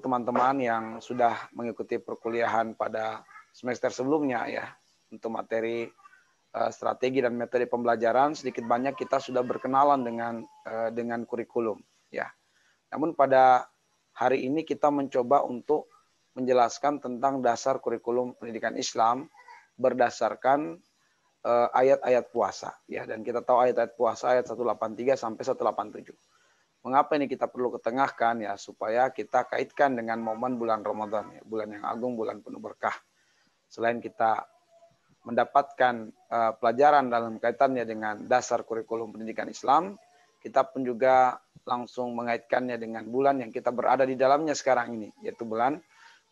teman-teman yang sudah mengikuti perkuliahan pada semester sebelumnya ya, untuk materi strategi dan metode pembelajaran, sedikit banyak kita sudah berkenalan dengan kurikulum ya. Namun pada hari ini kita mencoba untuk menjelaskan tentang dasar kurikulum pendidikan Islam berdasarkan ayat-ayat puasa ya, dan kita tahu ayat-ayat puasa ayat 183 sampai 187. Mengapa ini kita perlu ketengahkan ya, supaya kita kaitkan dengan momen bulan Ramadan ya, bulan yang agung, bulan penuh berkah. Selain kita mendapatkan pelajaran dalam kaitannya dengan dasar kurikulum pendidikan Islam, kita pun juga langsung mengaitkannya dengan bulan yang kita berada di dalamnya sekarang ini, yaitu bulan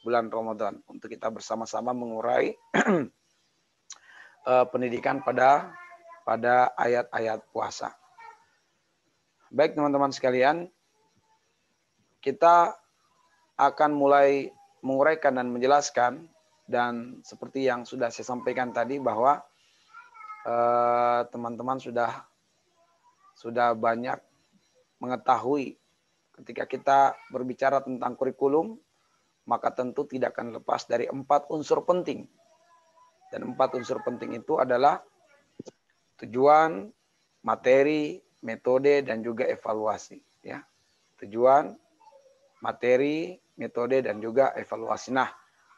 Ramadan, untuk kita bersama-sama mengurai pendidikan pada ayat-ayat puasa. Baik teman-teman sekalian, kita akan mulai menguraikan dan menjelaskan, dan seperti yang sudah saya sampaikan tadi bahwa teman-teman sudah banyak mengetahui ketika kita berbicara tentang kurikulum, maka tentu tidak akan lepas dari 4 unsur penting. Dan 4 unsur penting itu adalah tujuan, materi, metode, dan juga evaluasi. Ya. Tujuan, materi, metode, dan juga evaluasi. Nah,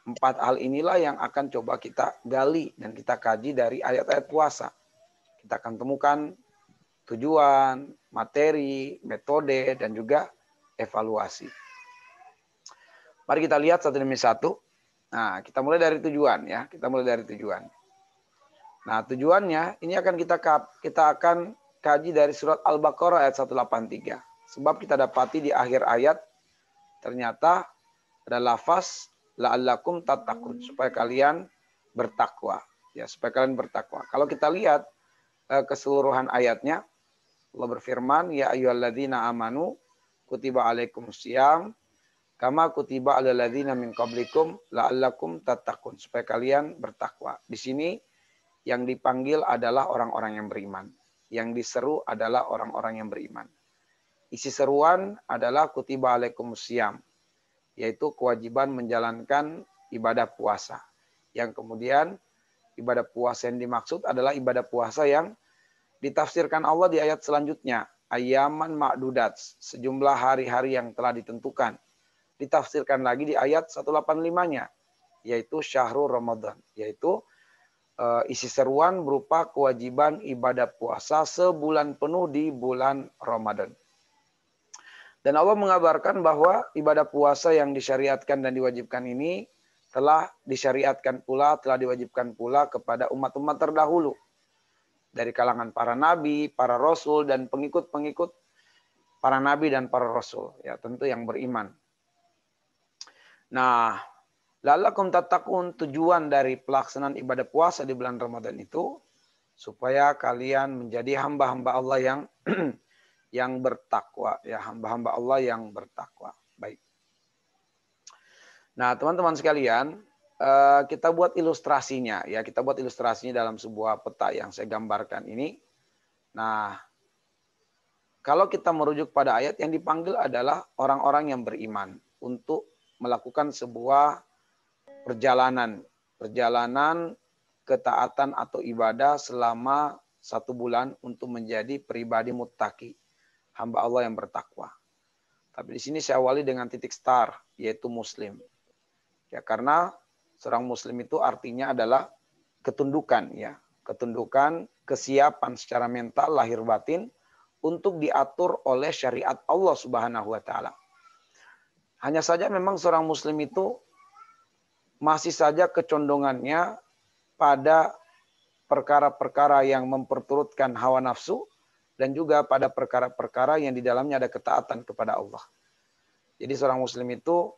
4 hal inilah yang akan coba kita gali dan kita kaji dari ayat-ayat puasa. Kita akan temukan tujuan, materi, metode, dan juga evaluasi. Mari kita lihat satu demi satu. Nah, kita mulai dari tujuan ya. Kita mulai dari tujuan. Nah, tujuannya ini akan kita akan kaji dari surat Al-Baqarah ayat 183. Sebab kita dapati di akhir ayat ternyata ada lafaz la'allakum tattaqun, supaya kalian bertakwa. Ya, supaya kalian bertakwa. Kalau kita lihat keseluruhan ayatnya, Allah berfirman, ya ayyuhalladzina amanu kutiba alaikumusiyam kama kutiba alal ladzina min qablikum la'allakum tattaqun, supaya kalian bertakwa. Di sini yang dipanggil adalah orang-orang yang beriman. Yang diseru adalah orang-orang yang beriman. Isi seruan adalah kutiba alaikumusiyam, yaitu kewajiban menjalankan ibadah puasa. Yang kemudian ibadah puasa yang dimaksud adalah ibadah puasa yang ditafsirkan Allah di ayat selanjutnya. Ayyaman ma'dudat, sejumlah hari-hari yang telah ditentukan. Ditafsirkan lagi di ayat 185-nya, yaitu syahrul Ramadan. Yaitu isi seruan berupa kewajiban ibadah puasa sebulan penuh di bulan Ramadan. Dan Allah mengabarkan bahwa ibadah puasa yang disyariatkan dan diwajibkan ini telah disyariatkan pula, telah diwajibkan pula kepada umat-umat terdahulu. Dari kalangan para nabi, para rasul, dan pengikut-pengikut para nabi dan para rasul. Ya, tentu yang beriman. Nah, la'allakum tattaqun, tujuan dari pelaksanaan ibadah puasa di bulan Ramadan itu supaya kalian menjadi hamba-hamba Allah yang bertakwa, ya, hamba-hamba Allah yang bertakwa. Baik. Nah, teman-teman sekalian, kita buat ilustrasinya, ya, kita buat ilustrasinya dalam sebuah peta yang saya gambarkan ini. Nah, kalau kita merujuk pada ayat, yang dipanggil adalah orang-orang yang beriman untuk melakukan sebuah perjalanan ketaatan atau ibadah selama 1 bulan untuk menjadi pribadi muttaqi, hamba Allah yang bertakwa. Tapi di sini saya awali dengan titik start, yaitu muslim. Ya, karena seorang muslim itu artinya adalah ketundukan, ya, ketundukan, kesiapan secara mental, lahir batin untuk diatur oleh syariat Allah Subhanahu wa taala. Hanya saja memang seorang muslim itu masih saja kecondongannya pada perkara-perkara yang memperturutkan hawa nafsu, dan juga pada perkara-perkara yang di dalamnya ada ketaatan kepada Allah. Jadi seorang muslim itu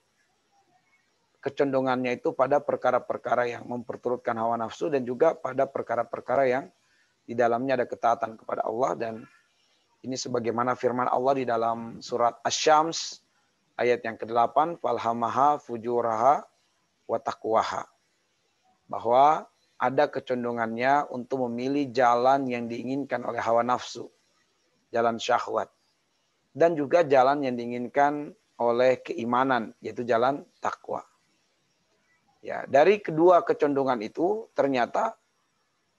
kecondongannya itu pada perkara-perkara yang memperturutkan hawa nafsu, dan juga pada perkara-perkara yang di dalamnya ada ketaatan kepada Allah. Dan ini sebagaimana firman Allah di dalam surat Asy-Syams ayat yang ke-8, falhamaha fujuraha wa taqwaha, bahwa ada kecondongannya untuk memilih jalan yang diinginkan oleh hawa nafsu, jalan syahwat, dan juga jalan yang diinginkan oleh keimanan, yaitu jalan takwa. Ya, dari kedua kecondongan itu ternyata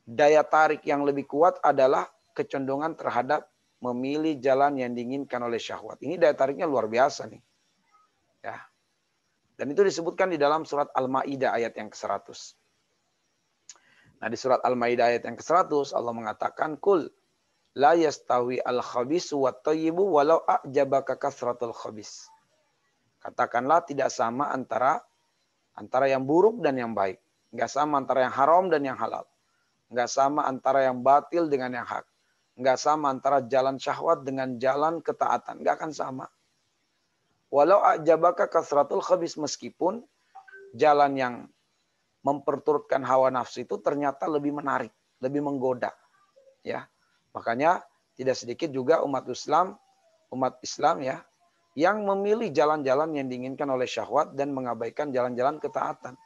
daya tarik yang lebih kuat adalah kecondongan terhadap memilih jalan yang diinginkan oleh syahwat. Ini daya tariknya luar biasa nih. Ya. Dan itu disebutkan di dalam surat Al-Maidah ayat yang ke-100. Nah, di surat Al-Maidah ayat yang ke-100 Allah mengatakan kul la yastawi al-khabisu wat thayyibu walau a'jabaka kasratul khabis. Katakanlah tidak sama antara yang buruk dan yang baik. Enggak sama antara yang haram dan yang halal. Enggak sama antara yang batil dengan yang hak. Enggak sama antara jalan syahwat dengan jalan ketaatan. Enggak akan sama. Walau a'jabaka kasratul khabis, meskipun jalan yang memperturutkan hawa nafsu itu ternyata lebih menarik, lebih menggoda. Ya. Makanya tidak sedikit juga umat Islam ya yang memilih jalan-jalan yang diinginkan oleh syahwat dan mengabaikan jalan-jalan ketaatan.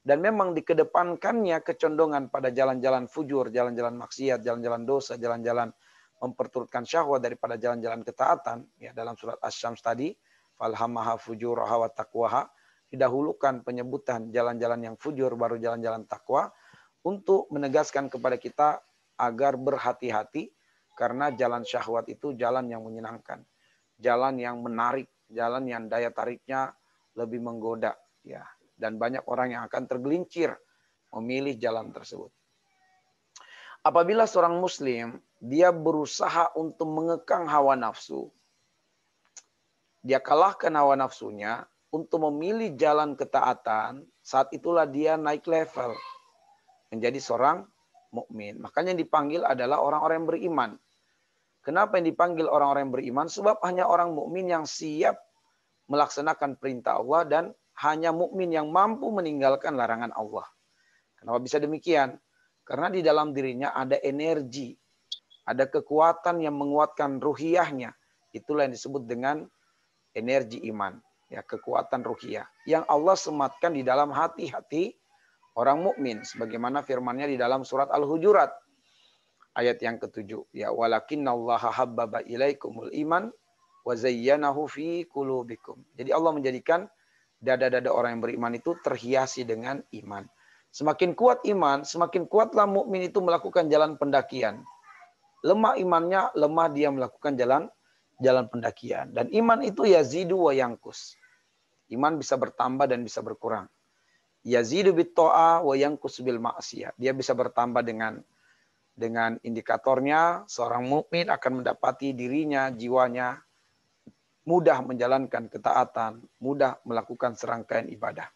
Dan memang dikedepankannya kecondongan pada jalan-jalan fujur, jalan-jalan maksiat, jalan-jalan dosa, jalan-jalan memperturutkan syahwat daripada jalan-jalan ketaatan. Ya, dalam surat Asy-Syams tadi, falhamaha fujuraha wa taqwaha, didahulukan penyebutan jalan-jalan yang fujur baru jalan-jalan takwa untuk menegaskan kepada kita agar berhati-hati karena jalan syahwat itu jalan yang menyenangkan, jalan yang menarik, jalan yang daya tariknya lebih menggoda, ya. Dan banyak orang yang akan tergelincir memilih jalan tersebut. Apabila seorang muslim dia berusaha untuk mengekang hawa nafsu, dia kalahkan hawa nafsunya untuk memilih jalan ketaatan, saat itulah dia naik level menjadi seorang mukmin. Makanya yang dipanggil adalah orang-orang yang beriman. Kenapa yang dipanggil orang-orang yang beriman? Sebab hanya orang mukmin yang siap melaksanakan perintah Allah dan hanya mukmin yang mampu meninggalkan larangan Allah. Kenapa bisa demikian? Karena di dalam dirinya ada energi, ada kekuatan yang menguatkan ruhiyahnya. Itulah yang disebut dengan energi iman, ya, kekuatan ruhiyah yang Allah sematkan di dalam hati-hati orang mukmin, sebagaimana firman-Nya di dalam surat Al-Hujurat ayat yang ke-7, ya, walakinallaha habbaba ilaikumul iman wa zayyanahu fi qulubikum. Jadi Allah menjadikan dada-dada orang yang beriman itu terhiasi dengan iman. Semakin kuat iman, semakin kuatlah mukmin itu melakukan jalan pendakian. Lemah imannya, lemah dia melakukan jalan pendakian. Dan iman itu yazidu wa yankus. Iman bisa bertambah dan bisa berkurang. Yazidu bit ta'ah wa yankus bil ma'siyah. Dia bisa bertambah dengan indikatornya seorang mukmin akan mendapati dirinya, jiwanya mudah menjalankan ketaatan, mudah melakukan serangkaian ibadah.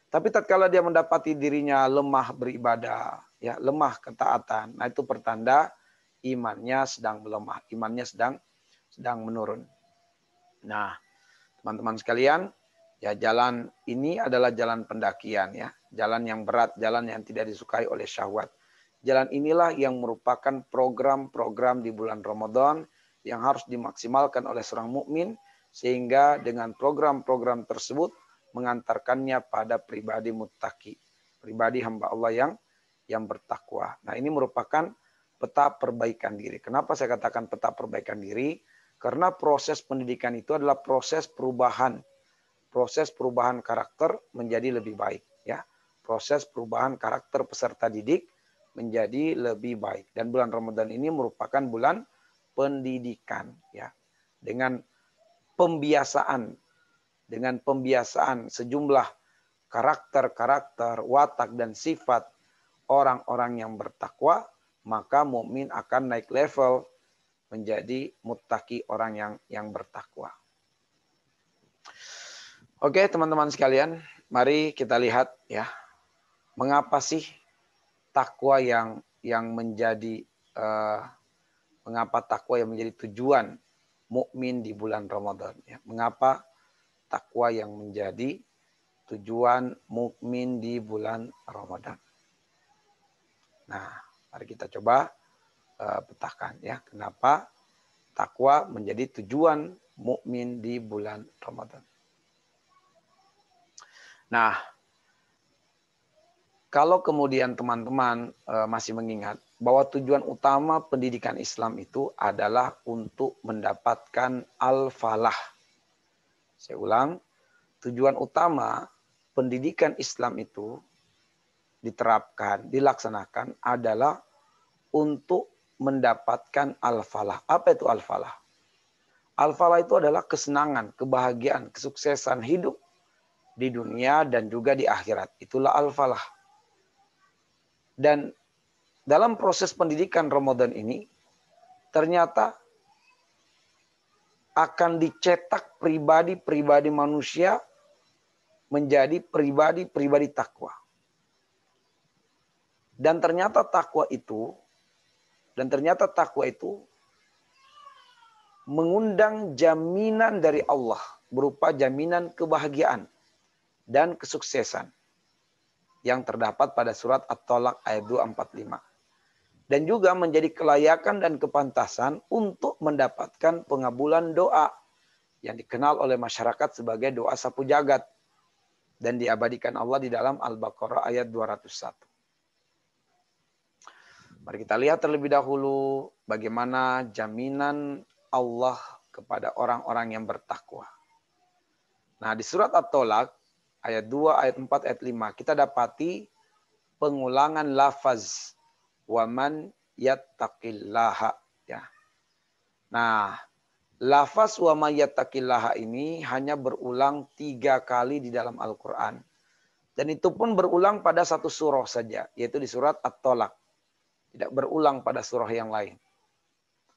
Tapi tatkala dia mendapati dirinya lemah beribadah, ya, lemah ketaatan, nah itu pertanda imannya sedang melemah, imannya sedang menurun. Nah, teman-teman sekalian, ya, jalan ini adalah jalan pendakian, ya, jalan yang berat, jalan yang tidak disukai oleh syahwat. Jalan inilah yang merupakan program-program di bulan Ramadan yang harus dimaksimalkan oleh seorang mukmin sehingga dengan program-program tersebut mengantarkannya pada pribadi muttaqi, pribadi hamba Allah yang bertakwa. Nah, ini merupakan peta perbaikan diri. Kenapa saya katakan peta perbaikan diri? Karena proses pendidikan itu adalah proses perubahan karakter menjadi lebih baik, ya. Proses perubahan karakter peserta didik menjadi lebih baik. Dan bulan Ramadan ini merupakan bulan pendidikan, ya. Dengan pembiasaan sejumlah karakter, watak dan sifat orang-orang yang bertakwa, maka mukmin akan naik level menjadi muttaqi, orang yang bertakwa. Oke, teman-teman sekalian, mari kita lihat, ya, mengapa sih takwa yang menjadi mengapa takwa yang menjadi tujuan mukmin di bulan Ramadan, ya. Mengapa takwa yang menjadi tujuan mukmin di bulan Ramadan? Nah, mari kita coba petakan, ya, kenapa takwa menjadi tujuan mukmin di bulan Ramadan. Nah, kalau kemudian teman-teman masih mengingat bahwa tujuan utama pendidikan Islam itu adalah untuk mendapatkan al-falah, Saya ulang, tujuan utama pendidikan Islam itu diterapkan, dilaksanakan adalah untuk mendapatkan al-falah. Apa itu al-falah? Al-falah itu adalah kesenangan, kebahagiaan, kesuksesan hidup di dunia dan juga di akhirat. Itulah al-falah. Dan dalam proses pendidikan Ramadan ini, ternyata akan dicetak pribadi-pribadi manusia menjadi pribadi-pribadi takwa. Dan ternyata takwa itu mengundang jaminan dari Allah berupa jaminan kebahagiaan dan kesuksesan yang terdapat pada surat At-Tolak ayat 245. Dan juga menjadi kelayakan dan kepantasan untuk mendapatkan pengabulan doa yang dikenal oleh masyarakat sebagai doa sapu jagat dan diabadikan Allah di dalam Al-Baqarah ayat 201. Mari kita lihat terlebih dahulu bagaimana jaminan Allah kepada orang-orang yang bertakwa. Nah, di surat At-Tolak ayat 2, ayat 4, ayat 5 kita dapati pengulangan lafaz waman yattaqillaha, ya. Nah, lafaz waman yattaqillaha ini hanya berulang 3 kali di dalam Al-Quran. Dan itu pun berulang pada satu surah saja, yaitu di surat At-Tolak. Tidak berulang pada surah yang lain.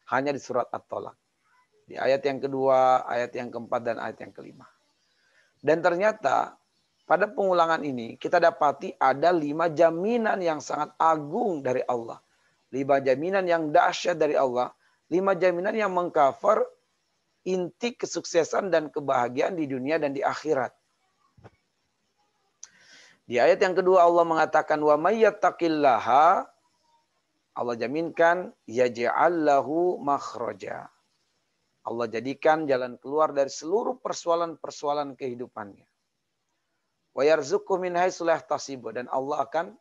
Hanya di surat At-Tolak. Di ayat yang kedua, ayat yang keempat, dan ayat yang kelima. Dan ternyata pada pengulangan ini kita dapati ada 5 jaminan yang sangat agung dari Allah. 5 jaminan yang dahsyat dari Allah. 5 jaminan yang mengcover inti kesuksesan dan kebahagiaan di dunia dan di akhirat. Di ayat yang kedua Allah mengatakan wa may yattaqillaha, Allah jaminkan yaj'al lahu makhraja. Allah jadikan jalan keluar dari seluruh persoalan-persoalan kehidupannya. Wa yarzuqhu min haitsu la yahtasib, dan Allah akan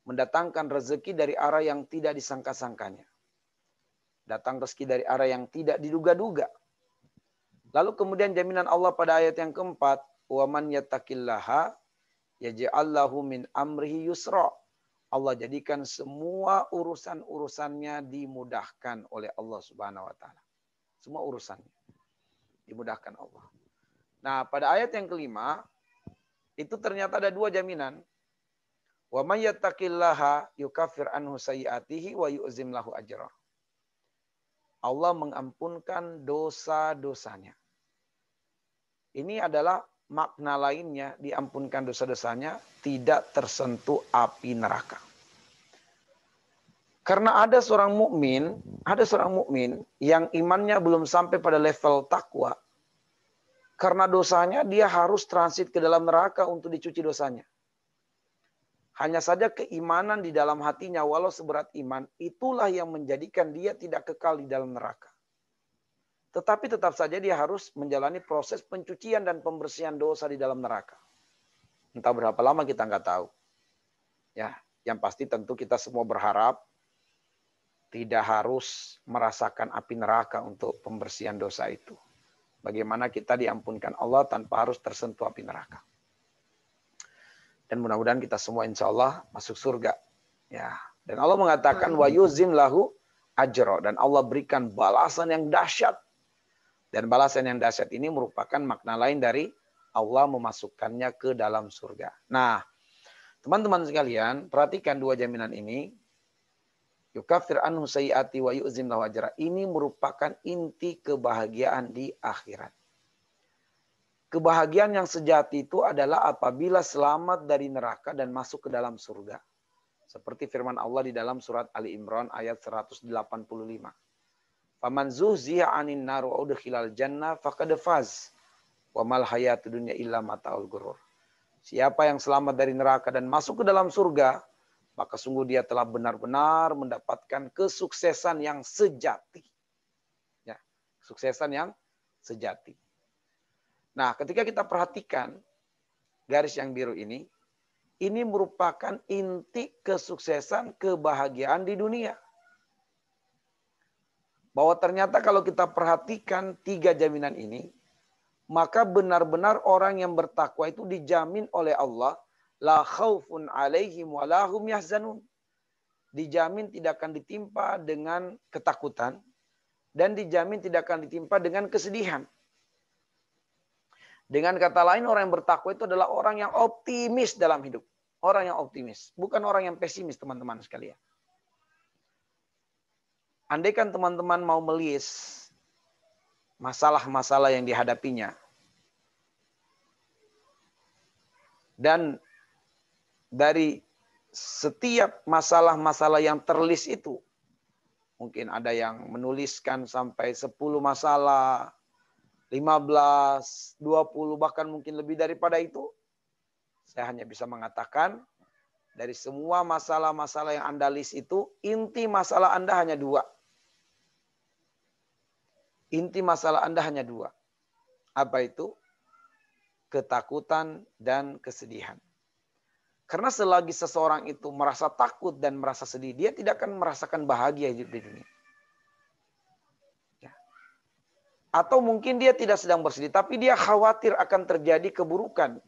mendatangkan rezeki dari arah yang tidak disangka-sangkanya. Datang rezeki dari arah yang tidak diduga-duga. Lalu kemudian jaminan Allah pada ayat yang keempat, wa man yattaqillaha yaj'al lahu min amrihi yusra. Allah jadikan semua urusan-urusannya dimudahkan oleh Allah Subhanahu wa taala. Semua urusannya dimudahkan Allah. Nah, pada ayat yang kelima itu ternyata ada 2 jaminan. Wa may yattaqillaha yukaffir anhu sayyi'atihi wa yu'zim lahu ajrah. Allah mengampunkan dosa-dosanya. Ini adalah makna lainnya, diampunkan dosa-dosanya, tidak tersentuh api neraka. Karena ada seorang mukmin yang imannya belum sampai pada level takwa. Karena dosanya dia harus transit ke dalam neraka untuk dicuci dosanya. Hanya saja keimanan di dalam hatinya walau seberat iman, itulah yang menjadikan dia tidak kekal di dalam neraka. Tetapi tetap saja dia harus menjalani proses pencucian dan pembersihan dosa di dalam neraka. Entah berapa lama kita nggak tahu. Ya, yang pasti tentu kita semua berharap tidak harus merasakan api neraka untuk pembersihan dosa itu. Bagaimana kita diampunkan Allah tanpa harus tersentuh api neraka. Dan mudah-mudahan kita semua insya Allah masuk surga. Ya. Dan Allah mengatakan wa yuzim lahu ajro, dan Allah berikan balasan yang dahsyat. Dan balasan yang dahsyat ini merupakan makna lain dari Allah memasukkannya ke dalam surga. Nah, teman-teman sekalian, perhatikan 2 jaminan ini. Yukaffir anhu sayyi'ati wa yu'zim lahu ajra. Ini merupakan inti kebahagiaan di akhirat. Kebahagiaan yang sejati itu adalah apabila selamat dari neraka dan masuk ke dalam surga. Seperti firman Allah di dalam surat Ali Imran ayat 185. Faman zuhziya 'anil nar wa udkhilal jannah faqad faz. Wa mal hayatud dunya illa mataul ghurur. Siapa yang selamat dari neraka dan masuk ke dalam surga, maka sungguh dia telah benar-benar mendapatkan kesuksesan yang sejati. Ya, kesuksesan yang sejati. Nah, ketika kita perhatikan garis yang biru ini merupakan inti kesuksesan, kebahagiaan di dunia. Bahwa ternyata kalau kita perhatikan 3 jaminan ini, maka benar-benar orang yang bertakwa itu dijamin oleh Allah, la khaufun alaihim wa lahum yahzanun. Dijamin tidak akan ditimpa dengan ketakutan dan dijamin tidak akan ditimpa dengan kesedihan. Dengan kata lain, orang yang bertakwa itu adalah orang yang optimis dalam hidup. Orang yang optimis, bukan orang yang pesimis, teman-teman sekalian. Andaikan teman-teman mau melis masalah-masalah yang dihadapinya, dan dari setiap masalah-masalah yang terlis itu, mungkin ada yang menuliskan sampai 10 masalah, 15, 20, bahkan mungkin lebih daripada itu. Saya hanya bisa mengatakan, dari semua masalah-masalah yang Anda list itu, inti masalah Anda hanya 2. Inti masalah Anda hanya 2. Apa itu? Ketakutan dan kesedihan. Karena selagi seseorang itu merasa takut dan merasa sedih, dia tidak akan merasakan bahagia hidup di dunia. Ya. Atau mungkin dia tidak sedang bersedih, tapi dia khawatir akan terjadi keburukan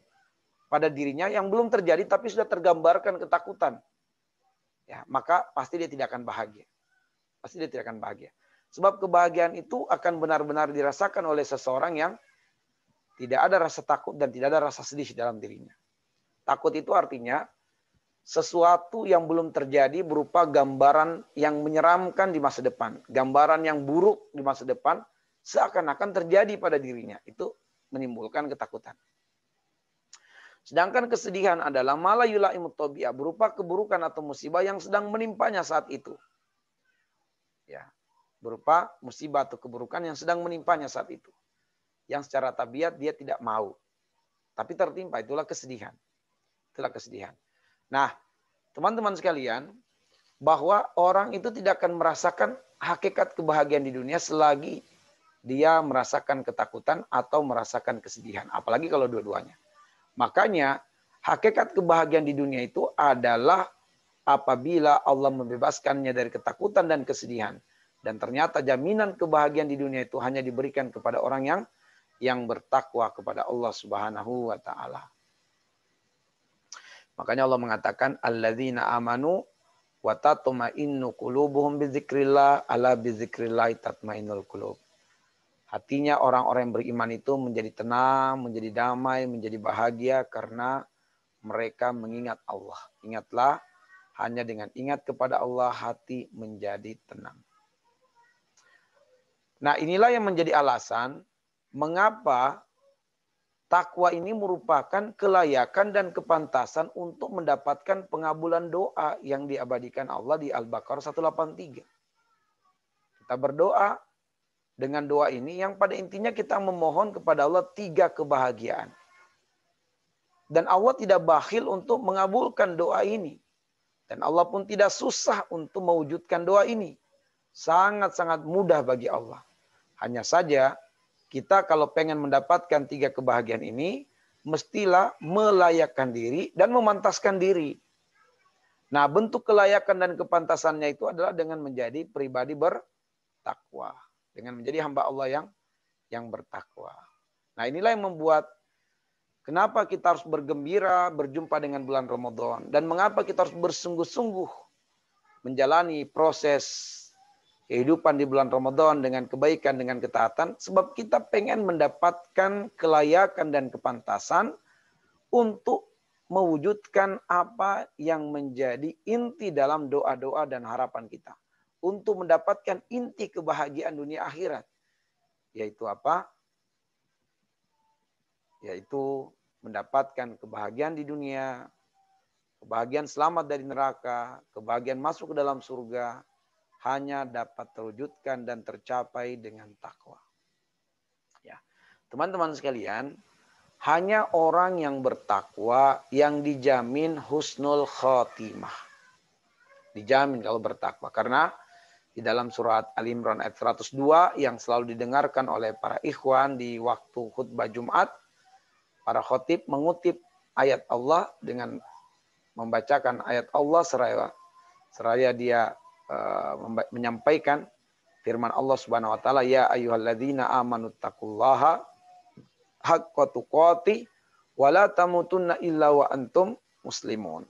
pada dirinya yang belum terjadi, tapi sudah tergambarkan ketakutan. Ya, maka pasti dia tidak akan bahagia. Pasti dia tidak akan bahagia. Sebab kebahagiaan itu akan benar-benar dirasakan oleh seseorang yang tidak ada rasa takut dan tidak ada rasa sedih dalam dirinya. Takut itu artinya sesuatu yang belum terjadi berupa gambaran yang menyeramkan di masa depan. Gambaran yang buruk di masa depan seakan-akan terjadi pada dirinya. Itu menimbulkan ketakutan. Sedangkan kesedihan adalah mala yulaimut tabi'ah, berupa keburukan atau musibah yang sedang menimpanya saat itu. Ya. Berupa musibah atau keburukan yang sedang menimpanya saat itu. Yang secara tabiat dia tidak mau. Tapi tertimpa, itulah kesedihan. Itulah kesedihan. Nah, teman-teman sekalian, bahwa orang itu tidak akan merasakan hakikat kebahagiaan di dunia selagi dia merasakan ketakutan atau merasakan kesedihan. Apalagi kalau dua-duanya. Makanya, hakikat kebahagiaan di dunia itu adalah apabila Allah membebaskannya dari ketakutan dan kesedihan. Dan ternyata jaminan kebahagiaan di dunia itu hanya diberikan kepada orang yang bertakwa kepada Allah Subhanahu wa taala. Makanya Allah mengatakan alladzina amanu wa tatma'innu qulubuhum bidzikrillah ala bidzikrillah tatma'innul qulub. Hatinya orang-orang yang beriman itu menjadi tenang, menjadi damai, menjadi bahagia karena mereka mengingat Allah. Ingatlah, hanya dengan ingat kepada Allah hati menjadi tenang. Nah, inilah yang menjadi alasan mengapa takwa ini merupakan kelayakan dan kepantasan untuk mendapatkan pengabulan doa yang diabadikan Allah di Al-Baqarah 183. Kita berdoa dengan doa ini yang pada intinya kita memohon kepada Allah 3 kebahagiaan. Dan Allah tidak bakhil untuk mengabulkan doa ini. Dan Allah pun tidak susah untuk mewujudkan doa ini. Sangat-sangat mudah bagi Allah. Hanya saja kita kalau pengen mendapatkan 3 kebahagiaan ini, mestilah melayakkan diri dan memantaskan diri. Nah, bentuk kelayakan dan kepantasannya itu adalah dengan menjadi pribadi bertakwa. Dengan menjadi hamba Allah yang bertakwa. Nah, inilah yang membuat kenapa kita harus bergembira berjumpa dengan bulan Ramadan. Dan mengapa kita harus bersungguh-sungguh menjalani proses kehidupan di bulan Ramadan dengan kebaikan, dengan ketaatan. Sebab kita pengen mendapatkan kelayakan dan kepantasan untuk mewujudkan apa yang menjadi inti dalam doa-doa dan harapan kita. Untuk mendapatkan inti kebahagiaan dunia akhirat. Yaitu apa? Yaitu mendapatkan kebahagiaan di dunia, kebahagiaan selamat dari neraka, kebahagiaan masuk ke dalam surga, hanya dapat terwujudkan dan tercapai dengan takwa. Ya, teman-teman sekalian, hanya orang yang bertakwa yang dijamin husnul khotimah. Dijamin kalau bertakwa. Karena di dalam surat Al-Imran ayat 102 yang selalu didengarkan oleh para ikhwan di waktu khutbah Jumat, para khotib mengutip ayat Allah dengan membacakan ayat Allah seraya dia menyampaikan firman Allah Subhanahu wa taala, ya ayyuhalladzina amanu taqullaha haqqa tuqati wa la tamutunna illa wa antum muslimun.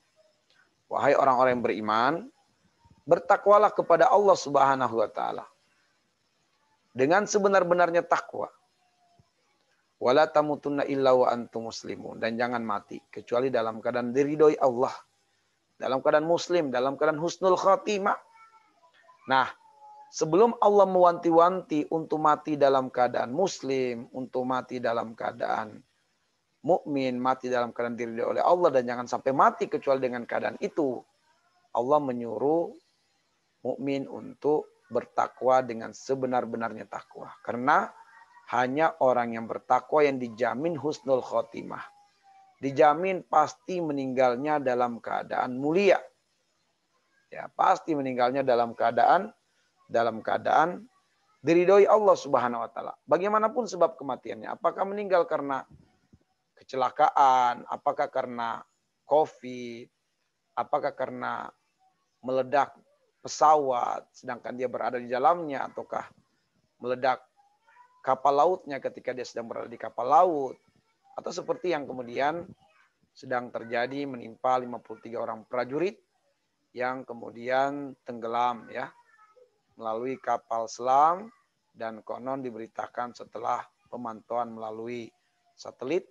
Wahai orang-orang yang beriman, bertakwalah kepada Allah Subhanahu wa taala dengan sebenar-benarnya takwa. Wala tamutunna illa wa antum muslimun, dan jangan mati kecuali dalam keadaan diridhoi Allah, dalam keadaan muslim, dalam keadaan husnul khatimah. Nah, sebelum Allah mewanti-wanti untuk mati dalam keadaan muslim, untuk mati dalam keadaan mukmin, mati dalam keadaan diridhoi oleh Allah, dan jangan sampai mati kecuali dengan keadaan itu, Allah menyuruh mukmin untuk bertakwa dengan sebenar-benarnya takwa. Karena hanya orang yang bertakwa yang dijamin husnul khotimah. Dijamin pasti meninggalnya dalam keadaan mulia. Ya, pasti meninggalnya dalam keadaan diridhoi Allah Subhanahu wa taala. Bagaimanapun sebab kematiannya, apakah meninggal karena kecelakaan, apakah karena Covid, apakah karena meledak pesawat sedangkan dia berada di dalamnya, ataukah meledak kapal lautnya ketika dia sedang berada di kapal laut, atau seperti yang kemudian sedang terjadi menimpa 53 orang prajurit yang kemudian tenggelam ya melalui kapal selam, dan konon diberitakan setelah pemantauan melalui satelit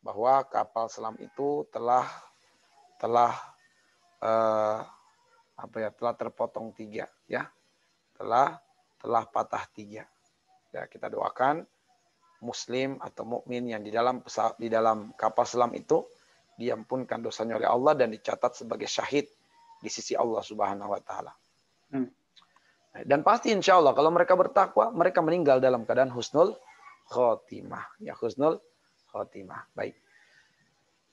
bahwa kapal selam itu telah terpotong 3 ya, telah patah 3. Ya, kita doakan muslim atau mukmin yang di dalam kapal selam itu diampunkan dosanya oleh Allah dan dicatat sebagai syahid di sisi Allah Subhanahu wa taala. Dan pasti insya Allah kalau mereka bertakwa, mereka meninggal dalam keadaan husnul khotimah. Ya, husnul khotimah. Baik.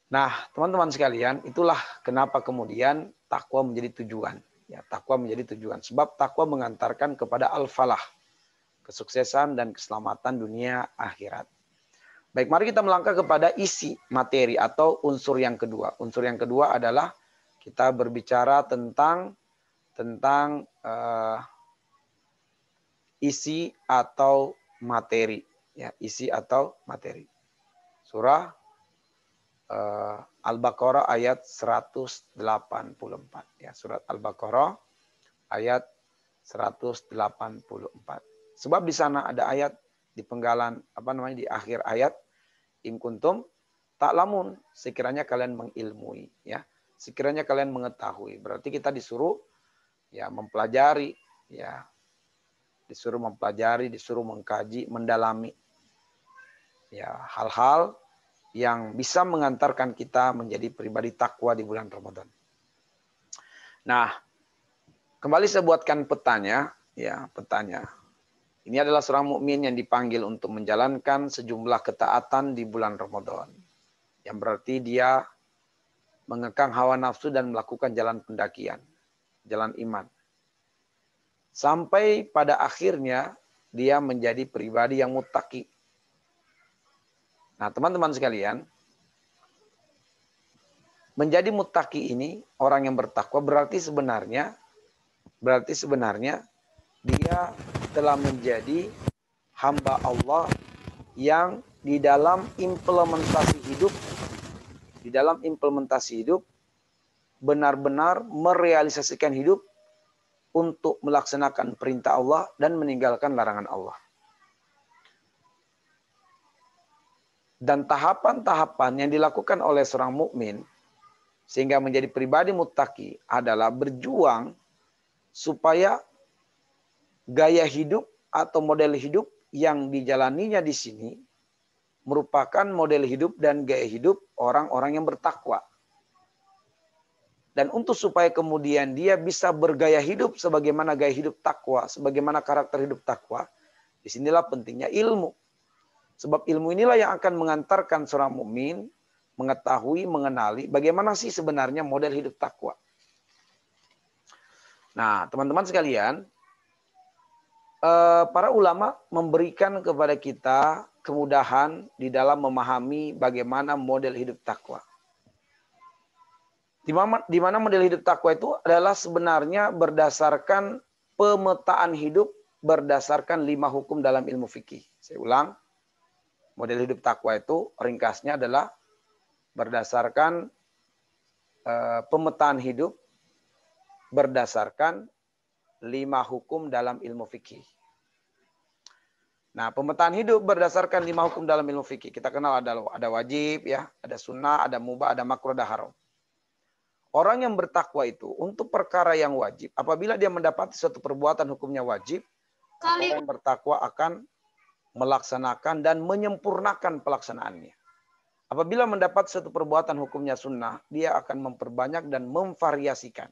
Nah, teman-teman sekalian, itulah kenapa kemudian takwa menjadi tujuan. Ya, takwa menjadi tujuan. Sebab takwa mengantarkan kepada al-falah, kesuksesan dan keselamatan dunia akhirat. Baik, mari kita melangkah kepada isi materi atau unsur yang kedua. Unsur yang kedua adalah kita berbicara tentang isi atau materi. Ya, isi atau materi. Surah Al-Baqarah ayat 184. Ya, surat Al-Baqarah ayat 184. Sebab di sana ada ayat di penggalan di akhir ayat, in kuntum ta'lamun, sekiranya kalian mengilmui ya, sekiranya kalian mengetahui. Berarti kita disuruh ya mempelajari ya, disuruh mengkaji, mendalami ya hal-hal yang bisa mengantarkan kita menjadi pribadi takwa di bulan Ramadan. Nah, kembali saya buatkan petanya ya, petanya. Ini adalah seorang mukmin yang dipanggil untuk menjalankan sejumlah ketaatan di bulan Ramadan. Yang berarti dia mengekang hawa nafsu dan melakukan jalan pendakian, jalan iman. Sampai pada akhirnya dia menjadi pribadi yang muttaqi. Nah, teman-teman sekalian, menjadi muttaqi ini, orang yang bertakwa, berarti sebenarnya dia telah menjadi hamba Allah yang di dalam implementasi hidup benar-benar merealisasikan hidup untuk melaksanakan perintah Allah dan meninggalkan larangan Allah. Dan tahapan-tahapan yang dilakukan oleh seorang mukmin sehingga menjadi pribadi muttaqi adalah berjuang supaya gaya hidup atau model hidup yang dijalaninya di sini merupakan model hidup dan gaya hidup orang-orang yang bertakwa. Dan untuk supaya kemudian dia bisa bergaya hidup sebagaimana gaya hidup takwa, sebagaimana karakter hidup takwa, disinilah pentingnya ilmu. Sebab ilmu inilah yang akan mengantarkan seorang mukmin mengetahui, mengenali bagaimana sih sebenarnya model hidup takwa. Nah, teman-teman sekalian, para ulama memberikan kepada kita kemudahan di dalam memahami bagaimana model hidup takwa. Di mana model hidup takwa itu adalah sebenarnya berdasarkan pemetaan hidup berdasarkan 5 hukum dalam ilmu fikih. Saya ulang, Model hidup takwa itu ringkasnya adalah berdasarkan pemetaan hidup berdasarkan 5 hukum dalam ilmu fikih. Nah, pemetaan hidup berdasarkan 5 hukum dalam ilmu fikih. Kita kenal ada wajib, ya, ada sunnah, ada mubah, ada makruh, ada haram. Orang yang bertakwa itu untuk perkara yang wajib, apabila dia mendapati suatu perbuatan hukumnya wajib, orang yang bertakwa akan melaksanakan dan menyempurnakan pelaksanaannya. Apabila mendapat suatu perbuatan hukumnya sunnah, dia akan memperbanyak dan memvariasikan.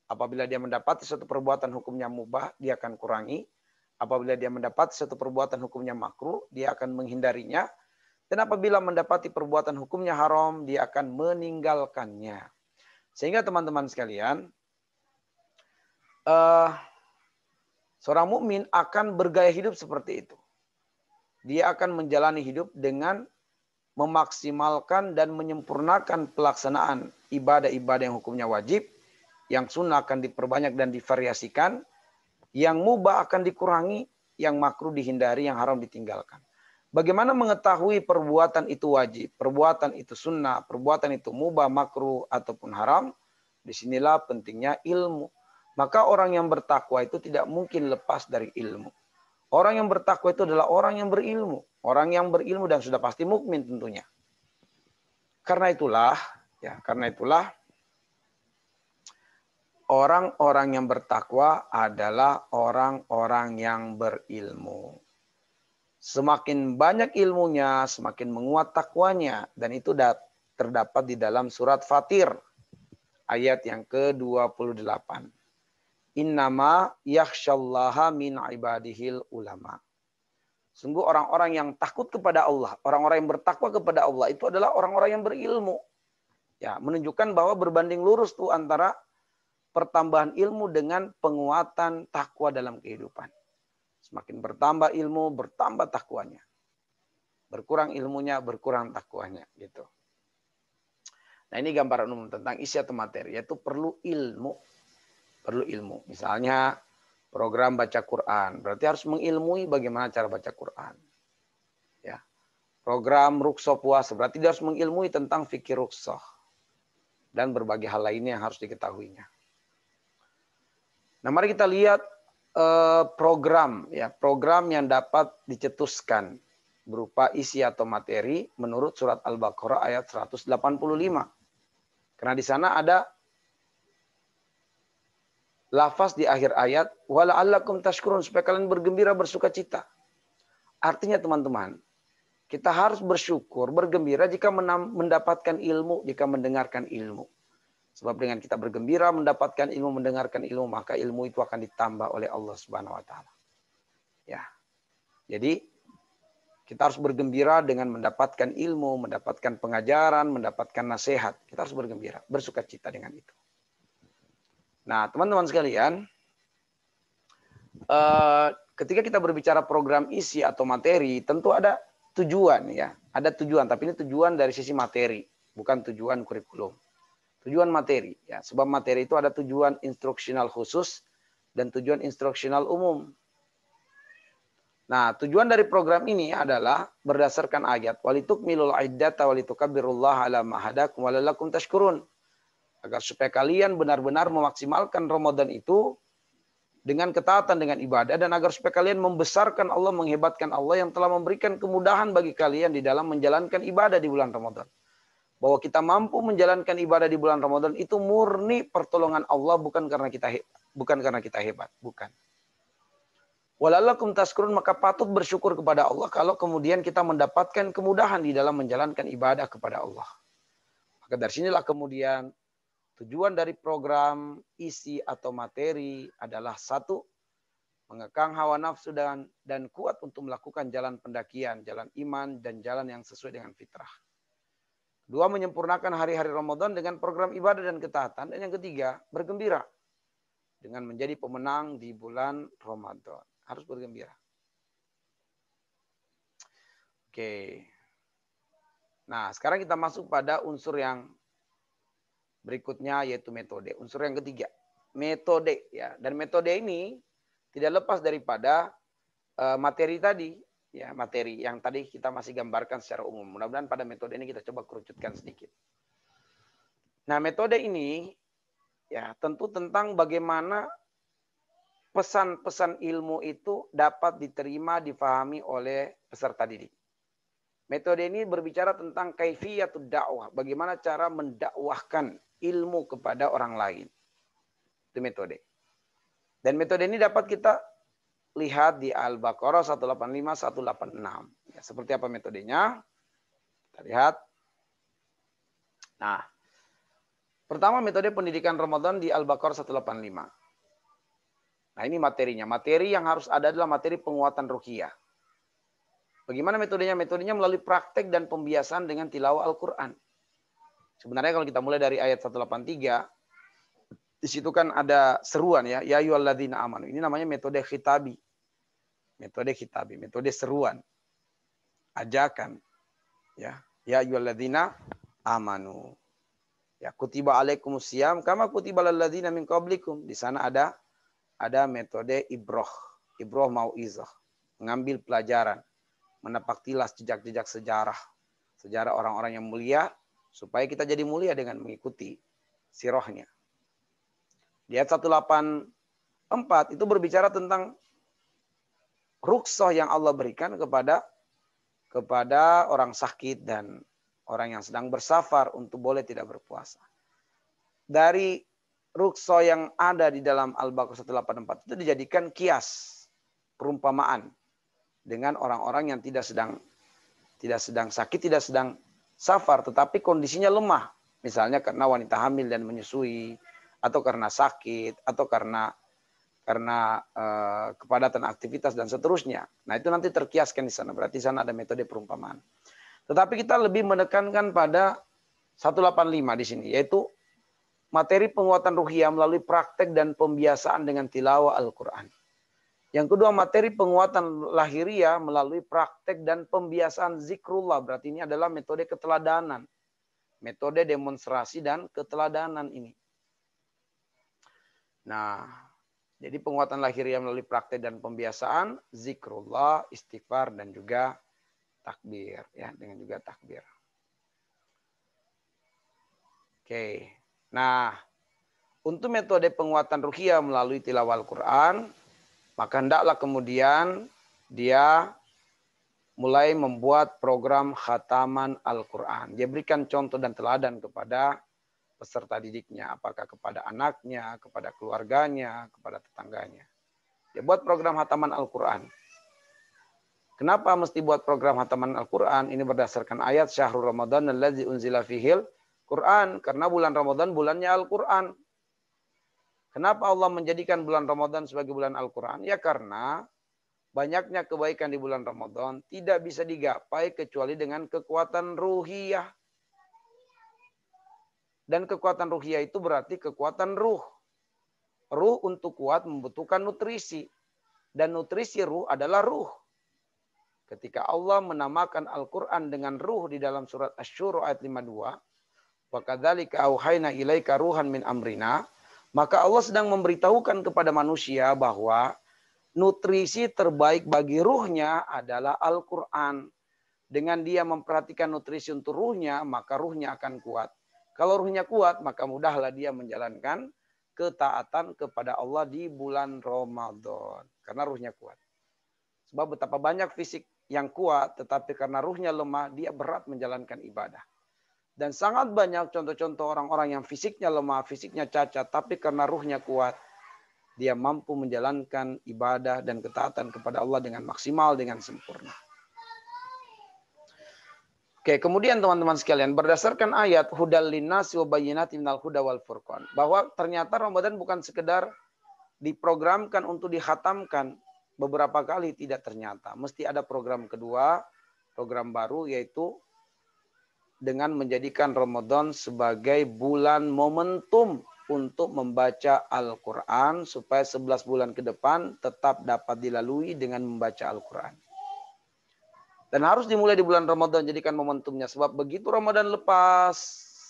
Apabila dia mendapati suatu perbuatan hukumnya mubah, dia akan kurangi. Apabila dia mendapat suatu perbuatan hukumnya makruh, dia akan menghindarinya. Dan apabila mendapati perbuatan hukumnya haram, dia akan meninggalkannya. Sehingga teman-teman sekalian, seorang mukmin akan bergaya hidup seperti itu. Dia akan menjalani hidup dengan memaksimalkan dan menyempurnakan pelaksanaan ibadah-ibadah yang hukumnya wajib, yang sunnah akan diperbanyak dan divariasikan, yang mubah akan dikurangi, yang makruh dihindari, yang haram ditinggalkan. Bagaimana mengetahui perbuatan itu wajib, perbuatan itu sunnah, perbuatan itu mubah, makruh, ataupun haram? Disinilah pentingnya ilmu. Maka orang yang bertakwa itu tidak mungkin lepas dari ilmu. Orang yang bertakwa itu adalah orang yang berilmu. Orang yang berilmu dan sudah pasti mukmin tentunya. Karena itulah orang-orang yang bertakwa adalah orang-orang yang berilmu. Semakin banyak ilmunya, semakin menguat takwanya. Dan itu terdapat di dalam surat Fatir. Ayat yang ke-28. Innama yakhsyallaha min ibadihil ulama. Sungguh orang-orang yang takut kepada Allah, orang-orang yang bertakwa kepada Allah itu adalah orang-orang yang berilmu. Ya, menunjukkan bahwa berbanding lurus tuh antara pertambahan ilmu dengan penguatan takwa dalam kehidupan. Semakin bertambah ilmu, bertambah takwanya. Berkurang ilmunya, berkurang takwanya, gitu. Nah, ini gambaran umum tentang isi atau materi, yaitu perlu ilmu. Perlu ilmu. Misalnya program baca Quran, berarti harus mengilmui bagaimana cara baca Quran. Ya. Program ruksoh puasa, berarti dia harus mengilmui tentang fikih ruksoh dan berbagai hal lainnya yang harus diketahuinya. Nah, mari kita lihat program yang dapat dicetuskan berupa isi atau materi menurut surat Al-Baqarah ayat 185. Karena di sana ada lafaz di akhir ayat, wala'allakum tashkurun, supaya kalian bergembira, bersukacita. Artinya teman-teman, kita harus bersyukur, bergembira jika mendapatkan ilmu, jika mendengarkan ilmu. Sebab dengan kita bergembira, mendapatkan ilmu, mendengarkan ilmu, maka ilmu itu akan ditambah oleh Allah Subhanahu wa taala. Ya. Jadi kita harus bergembira dengan mendapatkan ilmu, mendapatkan pengajaran, mendapatkan nasihat. Kita harus bergembira, bersukacita dengan itu. Nah, teman-teman sekalian, ketika kita berbicara program isi atau materi, tentu ada tujuan, ya. Ada tujuan, tapi ini tujuan dari sisi materi, bukan tujuan kurikulum. Tujuan materi, ya. Sebab materi itu ada tujuan instruksional khusus dan tujuan instruksional umum. Nah, tujuan dari program ini adalah berdasarkan ayat walitukmilul iddata walitukabbirullaha ala ma hadakum walalakum tashkurun. Agar supaya kalian benar-benar memaksimalkan Ramadan itu dengan ketaatan, dengan ibadah. Dan agar supaya kalian membesarkan Allah, menghebatkan Allah yang telah memberikan kemudahan bagi kalian di dalam menjalankan ibadah di bulan Ramadan. Bahwa kita mampu menjalankan ibadah di bulan Ramadan itu murni pertolongan Allah, bukan karena kita hebat. Bukan. Walalakum tashkurun, maka patut bersyukur kepada Allah kalau kemudian kita mendapatkan kemudahan di dalam menjalankan ibadah kepada Allah. Maka dari sinilah kemudian tujuan dari program isi atau materi adalah satu, mengekang hawa nafsu dan kuat untuk melakukan jalan pendakian, jalan iman, dan jalan yang sesuai dengan fitrah. Dua, menyempurnakan hari-hari Ramadan dengan program ibadah dan ketaatan. Dan yang ketiga, bergembira dengan menjadi pemenang di bulan Ramadan. Harus bergembira. Oke. Nah, sekarang kita masuk pada unsur yang berikutnya, yaitu metode. Unsur yang ketiga, metode, ya. Dan metode ini tidak lepas daripada materi tadi, ya materi yang tadi kita masih gambarkan secara umum. Mudah-mudahan pada metode ini kita coba kerucutkan sedikit. Nah, metode ini ya tentu tentang bagaimana pesan-pesan ilmu itu dapat diterima, difahami oleh peserta didik. Metode ini berbicara tentang kaifiyatud dakwah, bagaimana cara mendakwahkan ilmu kepada orang lain. Itu metode. Dan metode ini dapat kita lihat di Al-Baqarah 185, 186. Ya, seperti apa metodenya? Kita lihat. Nah, pertama metode pendidikan Ramadan di Al-Baqarah 185. Nah, ini materinya. Materi yang harus ada adalah materi penguatan ruhiyah. Bagaimana metodenya? Metodenya melalui praktek dan pembiasaan dengan tilawah Al-Quran. Sebenarnya kalau kita mulai dari ayat 183, di situ kan ada seruan ya. Ya ayyuhalladzina amanu. Ini namanya metode khitabi. Metode khitabi, metode seruan. Ajakan. Ya ayyuhalladzina amanu. Ya kutiba alaikumusiyam kama kutiba lalladzina min qablikum. Di sana ada metode ibroh. Ibroh mau'izah. Mengambil pelajaran. Menepak tilas jejak-jejak sejarah. Sejarah orang-orang yang mulia. Supaya kita jadi mulia dengan mengikuti sirahnya. Di ayat 184 itu berbicara tentang rukhsah yang Allah berikan kepada orang sakit dan orang yang sedang bersafar untuk boleh tidak berpuasa. Dari rukhsah yang ada di dalam Al-Baqarah 184 itu dijadikan kias, perumpamaan dengan orang-orang yang tidak sedang sakit, tidak sedang safar, tetapi kondisinya lemah. Misalnya karena wanita hamil dan menyusui, atau karena sakit, atau karena kepadatan aktivitas dan seterusnya. Nah, itu nanti terkiaskan di sana. Berarti di sana ada metode perumpamaan. Tetapi kita lebih menekankan pada 185 di sini, yaitu materi penguatan ruhiyah melalui praktek dan pembiasaan dengan tilawah Al-Quran. Yang kedua, materi penguatan lahiriah melalui praktek dan pembiasaan zikrullah. Berarti ini adalah metode keteladanan. Metode demonstrasi dan keteladanan ini. Nah, jadi penguatan lahiriah melalui praktek dan pembiasaan, zikrullah, istighfar, dan juga takbir. Ya, dengan juga takbir. Oke. Nah, untuk metode penguatan ruhiyah melalui tilawah Al-Quran, maka hendaklah kemudian dia mulai membuat program khataman Al-Quran. Dia berikan contoh dan teladan kepada peserta didiknya, apakah kepada anaknya, kepada keluarganya, kepada tetangganya. Dia buat program khataman Al-Quran. Kenapa mesti buat program khataman Al-Quran? Ini berdasarkan ayat Syahrul Ramadan allazi unzila fihil Quran. Karena bulan Ramadan bulannya Al-Quran. Kenapa Allah menjadikan bulan Ramadan sebagai bulan Al-Quran? Ya karena banyaknya kebaikan di bulan Ramadan tidak bisa digapai kecuali dengan kekuatan ruhiyah. Dan kekuatan ruhiyah itu berarti kekuatan ruh. Ruh untuk kuat membutuhkan nutrisi. Dan nutrisi ruh adalah ruh. Ketika Allah menamakan Al-Quran dengan ruh di dalam surat Asy-Syura ayat 52. Wa kadzalika auhayna ilaika ruhan min amrina. Maka Allah sedang memberitahukan kepada manusia bahwa nutrisi terbaik bagi ruhnya adalah Al-Quran. Dengan dia memperhatikan nutrisi untuk ruhnya, maka ruhnya akan kuat. Kalau ruhnya kuat, maka mudahlah dia menjalankan ketaatan kepada Allah di bulan Ramadan. Karena ruhnya kuat. Sebab betapa banyak fisik yang kuat, tetapi karena ruhnya lemah, dia berat menjalankan ibadah. Dan sangat banyak contoh-contoh orang-orang yang fisiknya lemah, fisiknya cacat, tapi karena ruhnya kuat, dia mampu menjalankan ibadah dan ketaatan kepada Allah dengan maksimal, dengan sempurna. Oke, kemudian teman-teman sekalian, berdasarkan ayat hudal linnasi wa bayyinatin minal huda wal furqan, bahwa ternyata Ramadan bukan sekedar diprogramkan untuk dikhatamkan beberapa kali, tidak ternyata. Mesti ada program kedua, program baru, yaitu dengan menjadikan Ramadan sebagai bulan momentum untuk membaca Al-Quran supaya 11 bulan ke depan tetap dapat dilalui dengan membaca Al-Quran. Dan harus dimulai di bulan Ramadan, jadikan momentumnya. Sebab begitu Ramadan lepas,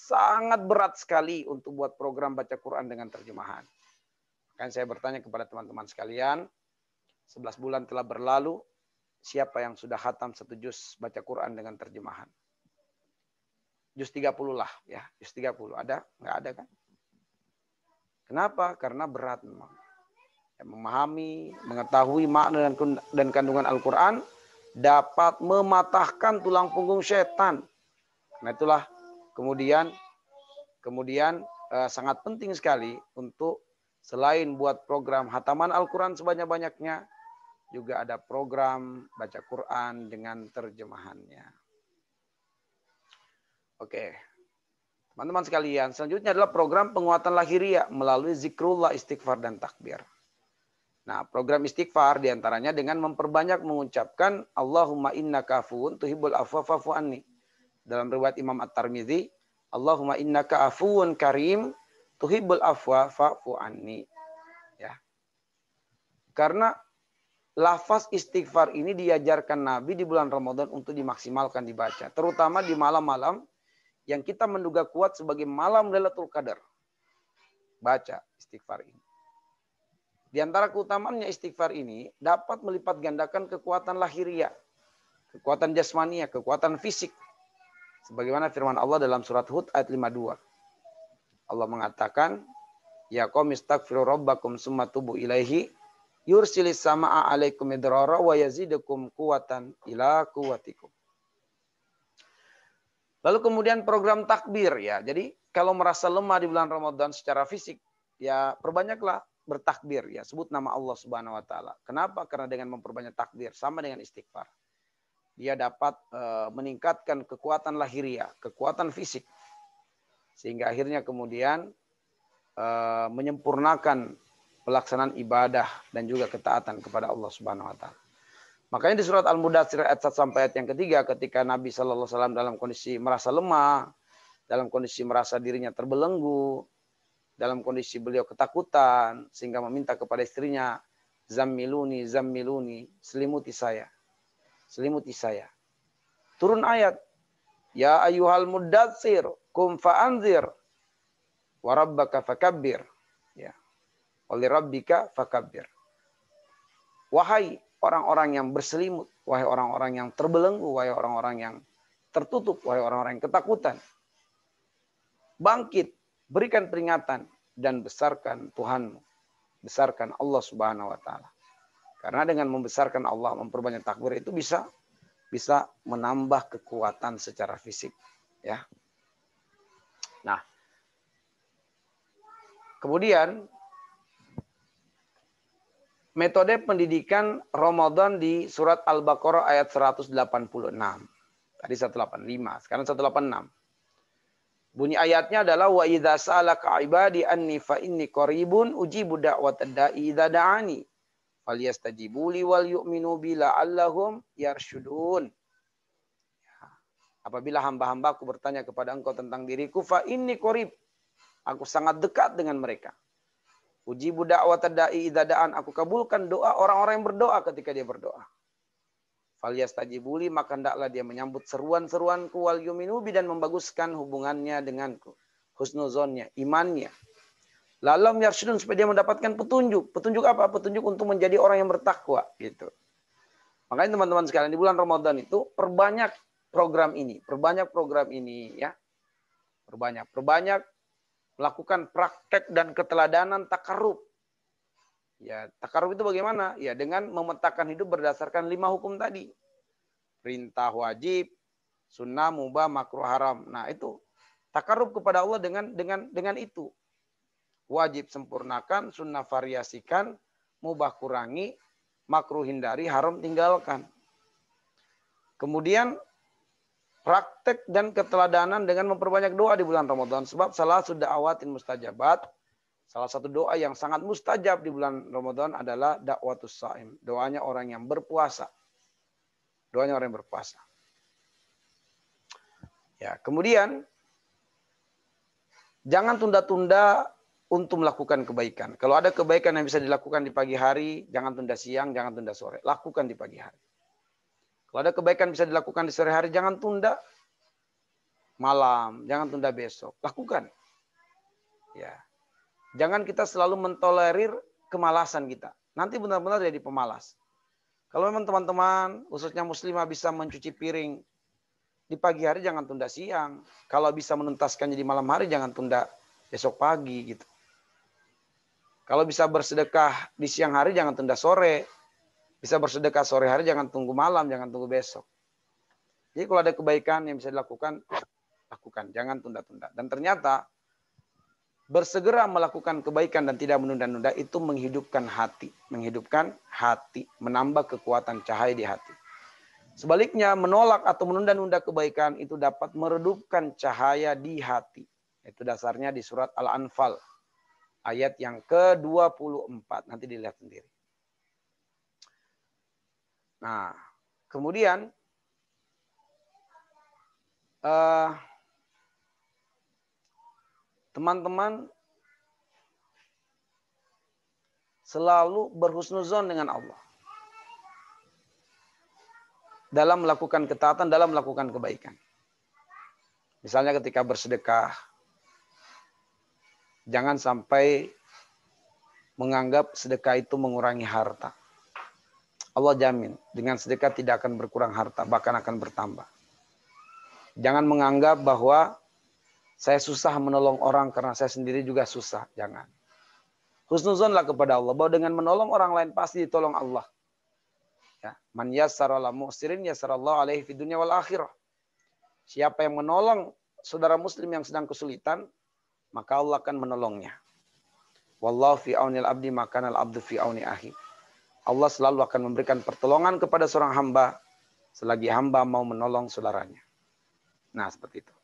sangat berat sekali untuk buat program baca Quran dengan terjemahan. Kan saya bertanya kepada teman-teman sekalian, 11 bulan telah berlalu, siapa yang sudah khatam 1 juz baca Quran dengan terjemahan? Juz 30 lah ya, juz 30. Ada? Nggak ada kan? Kenapa? Karena berat memang. Ya, memahami, mengetahui makna dan kandungan Al-Quran dapat mematahkan tulang punggung setan. Nah itulah kemudian sangat penting sekali untuk selain buat program hataman Al-Quran sebanyak-banyaknya, juga ada program baca Quran dengan terjemahannya. Oke. Teman-teman sekalian, selanjutnya adalah program penguatan lahiriah melalui zikrullah, istighfar, dan takbir. Nah, program istighfar diantaranya dengan memperbanyak mengucapkan Allahumma innaka afuwun tuhibbul afwa fa'fu anni. Dalam riwayat Imam At-Tirmidzi, Allahumma innaka afuwun karim tuhibbul afwa fa'fu anni. Ya. Karena lafaz istighfar ini diajarkan Nabi di bulan Ramadan untuk dimaksimalkan dibaca, terutama di malam-malam yang kita menduga kuat sebagai malam Lailatul Qadar. Baca istighfar ini. Di antara keutamaannya istighfar ini dapat melipat gandakan kekuatan lahiriah, kekuatan jasmania, kekuatan fisik. Sebagaimana firman Allah dalam surat Hud ayat 52. Allah mengatakan, ya qaum istaghfiru rabbakum summa tubu ilaihi yursilis samaa alaikum midrara wa yazidukum quwatan ila quwwatikum. Lalu kemudian program takbir ya. Jadi kalau merasa lemah di bulan Ramadan secara fisik, ya perbanyaklah bertakbir ya. Sebut nama Allah Subhanahu wa taala. Kenapa? Karena dengan memperbanyak takbir sama dengan istighfar. Dia dapat meningkatkan kekuatan lahiriah, kekuatan fisik. Sehingga akhirnya kemudian menyempurnakan pelaksanaan ibadah dan juga ketaatan kepada Allah Subhanahu wa taala. Makanya di surat Al-Mudatsir ayat 1 sampai ayat yang ketiga, ketika Nabi Shallallahu Alaihi Wasallam dalam kondisi merasa lemah, dalam kondisi merasa dirinya terbelenggu, dalam kondisi beliau ketakutan, sehingga meminta kepada istrinya, zammiluni, zammiluni, selimuti saya, selimuti saya. Turun ayat, ya ayyuhal mudatsir, kum fa'anzir, wa rabbaka fakabbir, ya, oleh rabbika fakabbir. Wahai orang-orang yang berselimut, wahai orang-orang yang terbelenggu, wahai orang-orang yang tertutup, wahai orang-orang yang ketakutan. Bangkit, berikan peringatan, dan besarkan Tuhanmu. Besarkan Allah Subhanahu wa taala. Karena dengan membesarkan Allah, memperbanyak takbir itu bisa menambah kekuatan secara fisik. Ya. Nah, kemudian metode pendidikan Ramadan di surat Al-Baqarah ayat 186. Tadi 185, sekarang 186. Bunyi ayatnya adalah wa idza sa'alaka 'ibadi anni fa inni qaribun ujibu da'watad da'i idza da'ani falyastajibu li wal yu'minu bi la'allahum yarsyudun. Apabila hamba-hambaku bertanya kepada engkau tentang diriku, fa inni qarib. Aku sangat dekat dengan mereka. Ujibu da'watad da'i idza da'an, aku kabulkan doa orang-orang yang berdoa ketika dia berdoa. Falyastajibuli, maka hendaklah dia menyambut seruan-seruanku wal yu'minu bi, dan membaguskan hubungannya denganku. Husnuzonnya, imannya. Lalam yarsyudun, supaya dia mendapatkan petunjuk. Petunjuk apa? Petunjuk untuk menjadi orang yang bertakwa gitu. Makanya teman-teman sekalian di bulan Ramadan itu perbanyak program ini ya. Perbanyak melakukan praktek dan keteladanan takarrub. Ya, takarrub itu bagaimana? Ya, dengan memetakan hidup berdasarkan 5 hukum tadi. Perintah wajib, sunnah, mubah, makruh, haram. Nah, itu takarrub kepada Allah dengan itu. Wajib sempurnakan, sunnah variasikan, mubah kurangi, makruh hindari, haram tinggalkan. Kemudian praktek dan keteladanan dengan memperbanyak doa di bulan Ramadan. Sebab salah sudah awatin mustajabat. Salah satu doa yang sangat mustajab di bulan Ramadan adalah dakwatus shaim. Doanya orang yang berpuasa. Doanya orang yang berpuasa. Ya, kemudian jangan tunda-tunda untuk melakukan kebaikan. Kalau ada kebaikan yang bisa dilakukan di pagi hari, jangan tunda siang, jangan tunda sore. Lakukan di pagi hari. Kalau ada kebaikan bisa dilakukan di sore hari, jangan tunda malam, jangan tunda besok. Lakukan. Ya. Jangan kita selalu mentolerir kemalasan kita. Nanti benar-benar jadi pemalas. Kalau memang teman-teman, khususnya muslimah bisa mencuci piring di pagi hari, jangan tunda siang. Kalau bisa menuntaskannya di malam hari, jangan tunda besok pagi gitu. Kalau bisa bersedekah di siang hari, jangan tunda sore. Bisa bersedekah sore hari, jangan tunggu malam, jangan tunggu besok. Jadi kalau ada kebaikan yang bisa dilakukan, lakukan. Jangan tunda-tunda. Dan ternyata bersegera melakukan kebaikan dan tidak menunda-nunda itu menghidupkan hati. Menghidupkan hati. Menambah kekuatan cahaya di hati. Sebaliknya menolak atau menunda-nunda kebaikan itu dapat meredupkan cahaya di hati. Itu dasarnya di surat Al-Anfal. Ayat yang ke-24. Nanti dilihat sendiri. Nah, kemudian teman-teman selalu berhusnuzon dengan Allah. Dalam melakukan ketaatan, dalam melakukan kebaikan. Misalnya ketika bersedekah, jangan sampai menganggap sedekah itu mengurangi harta. Allah jamin, dengan sedekah tidak akan berkurang harta, bahkan akan bertambah. Jangan menganggap bahwa saya susah menolong orang karena saya sendiri juga susah. Jangan. Husnuzonlah kepada Allah, bahwa dengan menolong orang lain pasti ditolong Allah. Ya, man yassara la mu'sirin yassarallahu alaihi fid dunya wal akhirah. Siapa yang menolong saudara muslim yang sedang kesulitan, maka Allah akan menolongnya. Wallahu fi aunil abdi maka al abdu fi auni akhi. Allah selalu akan memberikan pertolongan kepada seorang hamba selagi hamba mau menolong saudaranya. Nah, seperti itu.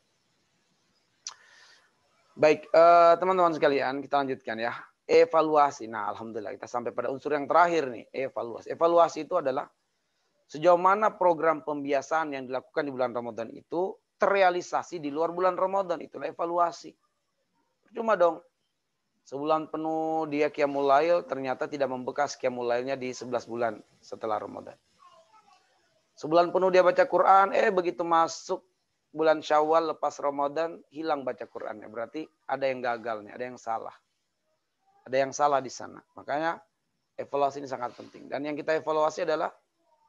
Baik, teman-teman sekalian, kita lanjutkan ya. Evaluasi. Nah, alhamdulillah kita sampai pada unsur yang terakhir nih, evaluasi. Evaluasi itu adalah sejauh mana program pembiasaan yang dilakukan di bulan Ramadan itu terrealisasi di luar bulan Ramadan. Itulah evaluasi. Percuma dong. Sebulan penuh dia qiyamul lail, ternyata tidak membekas qiyamul lailnya di 11 bulan setelah Ramadan. Sebulan penuh dia baca Quran, begitu masuk bulan Syawal lepas Ramadan, hilang baca Qurannya. Berarti ada yang gagalnya, ada yang salah. Ada yang salah di sana. Makanya evaluasi ini sangat penting. Dan yang kita evaluasi adalah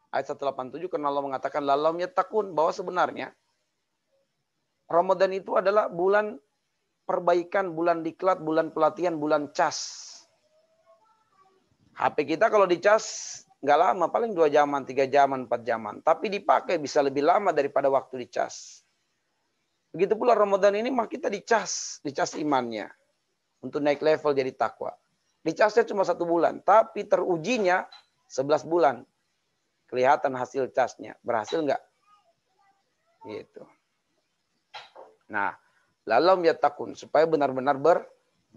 ayat 187, karena Allah mengatakan lalam yattaqun, bahwa sebenarnya Ramadan itu adalah bulan perbaikan, bulan diklat, bulan pelatihan, bulan cas. HP kita kalau dicas nggak lama, paling 2 jaman, 3 jaman, 4 jaman. Tapi dipakai bisa lebih lama daripada waktu dicas. Begitu pula Ramadan ini mah kita dicas imannya. Untuk naik level jadi takwa. Dicasnya cuma 1 bulan, tapi terujinya 11 bulan. Kelihatan hasil casnya. Berhasil nggak? Gitu. Nah, lalam yattaqun, supaya benar-benar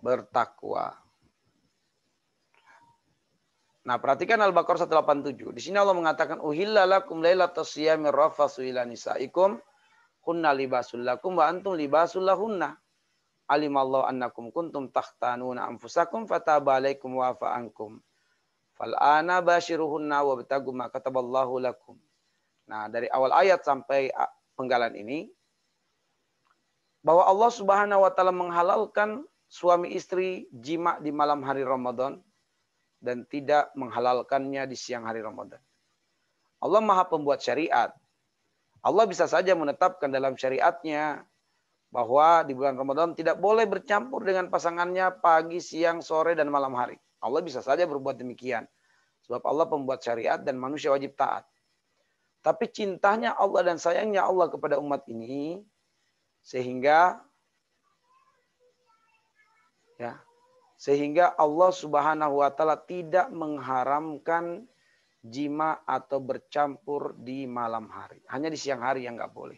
bertakwa. Nah, perhatikan Al-Baqarah 187. Di sini Allah mengatakan uhilla lakum lailatas siyami rafasu ila nisaikum kunna libasul lakum wa antum libasul lahunna. Alimallahu annakum kuntum takhtanuna anfusakum fataba alaikum wa afa ankum. Fal'ana bashiruhunna wabtagu ma kataballahu lakum. Nah, dari awal ayat sampai penggalan ini, bahwa Allah Subhanahu wa taala menghalalkan suami istri jima di malam hari Ramadan dan tidak menghalalkannya di siang hari Ramadan. Allah Maha Pembuat syariat. Allah bisa saja menetapkan dalam syariatnya bahwa di bulan Ramadan tidak boleh bercampur dengan pasangannya pagi, siang, sore, dan malam hari. Allah bisa saja berbuat demikian. Sebab Allah pembuat syariat dan manusia wajib taat. Tapi cintanya Allah dan sayangnya Allah kepada umat ini, sehingga Allah Subhanahu wa taala tidak mengharamkan jima atau bercampur di malam hari. Hanya di siang hari yang nggak boleh.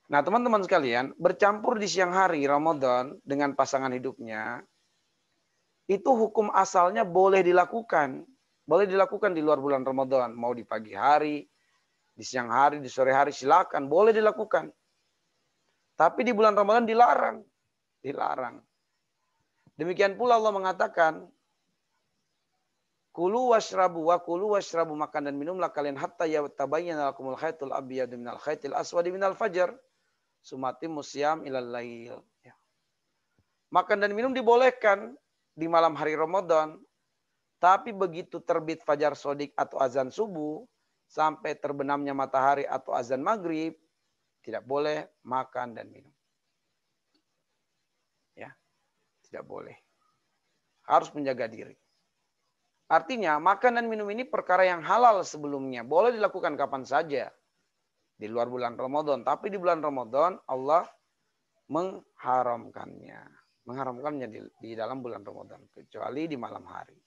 Nah, teman-teman sekalian, bercampur di siang hari Ramadan dengan pasangan hidupnya, itu hukum asalnya boleh dilakukan. Boleh dilakukan di luar bulan Ramadan. Mau di pagi hari, di siang hari, di sore hari, silakan. Boleh dilakukan. Tapi di bulan Ramadan dilarang. Dilarang. Demikian pula Allah mengatakan, Kulu washrabu, makan dan minumlah kalian hatta yatabayyana lakumul khaitul abyadu minal khaitil aswadi minal fajar. Sumati musyam ilal lail. Makan dan minum dibolehkan di malam hari Ramadan Tapi begitu terbit fajar sodik atau azan subuh, sampai terbenamnya matahari atau azan maghrib, tidak boleh makan dan minum. Ya, tidak boleh. Harus menjaga diri. Artinya makan dan minum ini perkara yang halal sebelumnya. Boleh dilakukan kapan saja. Di luar bulan Ramadan. Tapi di bulan Ramadan Allah mengharamkannya. Mengharamkannya di dalam bulan Ramadan. Kecuali di malam hari.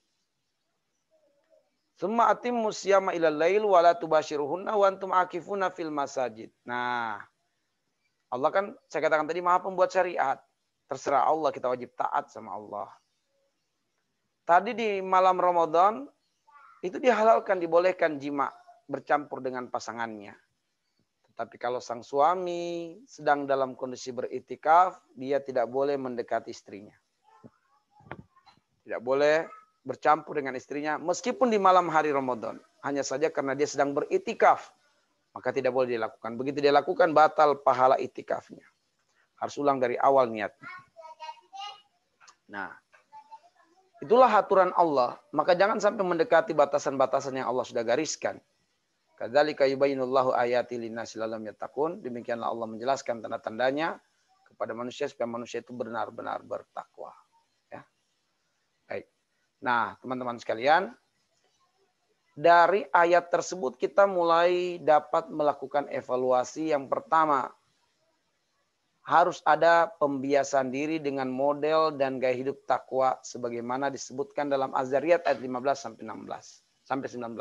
Summa atimmu siyama ilal lail wa la tubashiruhunna wa antum akifuna fil masajid. Nah, Allah kan saya katakan tadi Maha pembuat syariat. Terserah Allah, kita wajib taat sama Allah. Tadi di malam Ramadan itu dihalalkan, dibolehkan jima bercampur dengan pasangannya. Tetapi kalau sang suami sedang dalam kondisi beritikaf, dia tidak boleh mendekati istrinya. Tidak boleh bercampur dengan istrinya meskipun di malam hari Ramadan. Hanya saja karena dia sedang beritikaf, maka tidak boleh dilakukan. Begitu dia lakukan, batal pahala itikafnya. Harus ulang dari awal niatnya. Nah, itulah aturan Allah. Maka jangan sampai mendekati batasan-batasan yang Allah sudah gariskan. Kadzalika yubayyinullahu ayati linnasi la'allahum yattaqun. Demikianlah Allah menjelaskan tanda-tandanya kepada manusia supaya manusia itu benar-benar bertakwa. Ya. Baik. Nah, teman-teman sekalian, dari ayat tersebut kita mulai dapat melakukan evaluasi. Yang pertama, harus ada pembiasaan diri dengan model dan gaya hidup takwa sebagaimana disebutkan dalam Az-Zariyat ayat 15 sampai 19.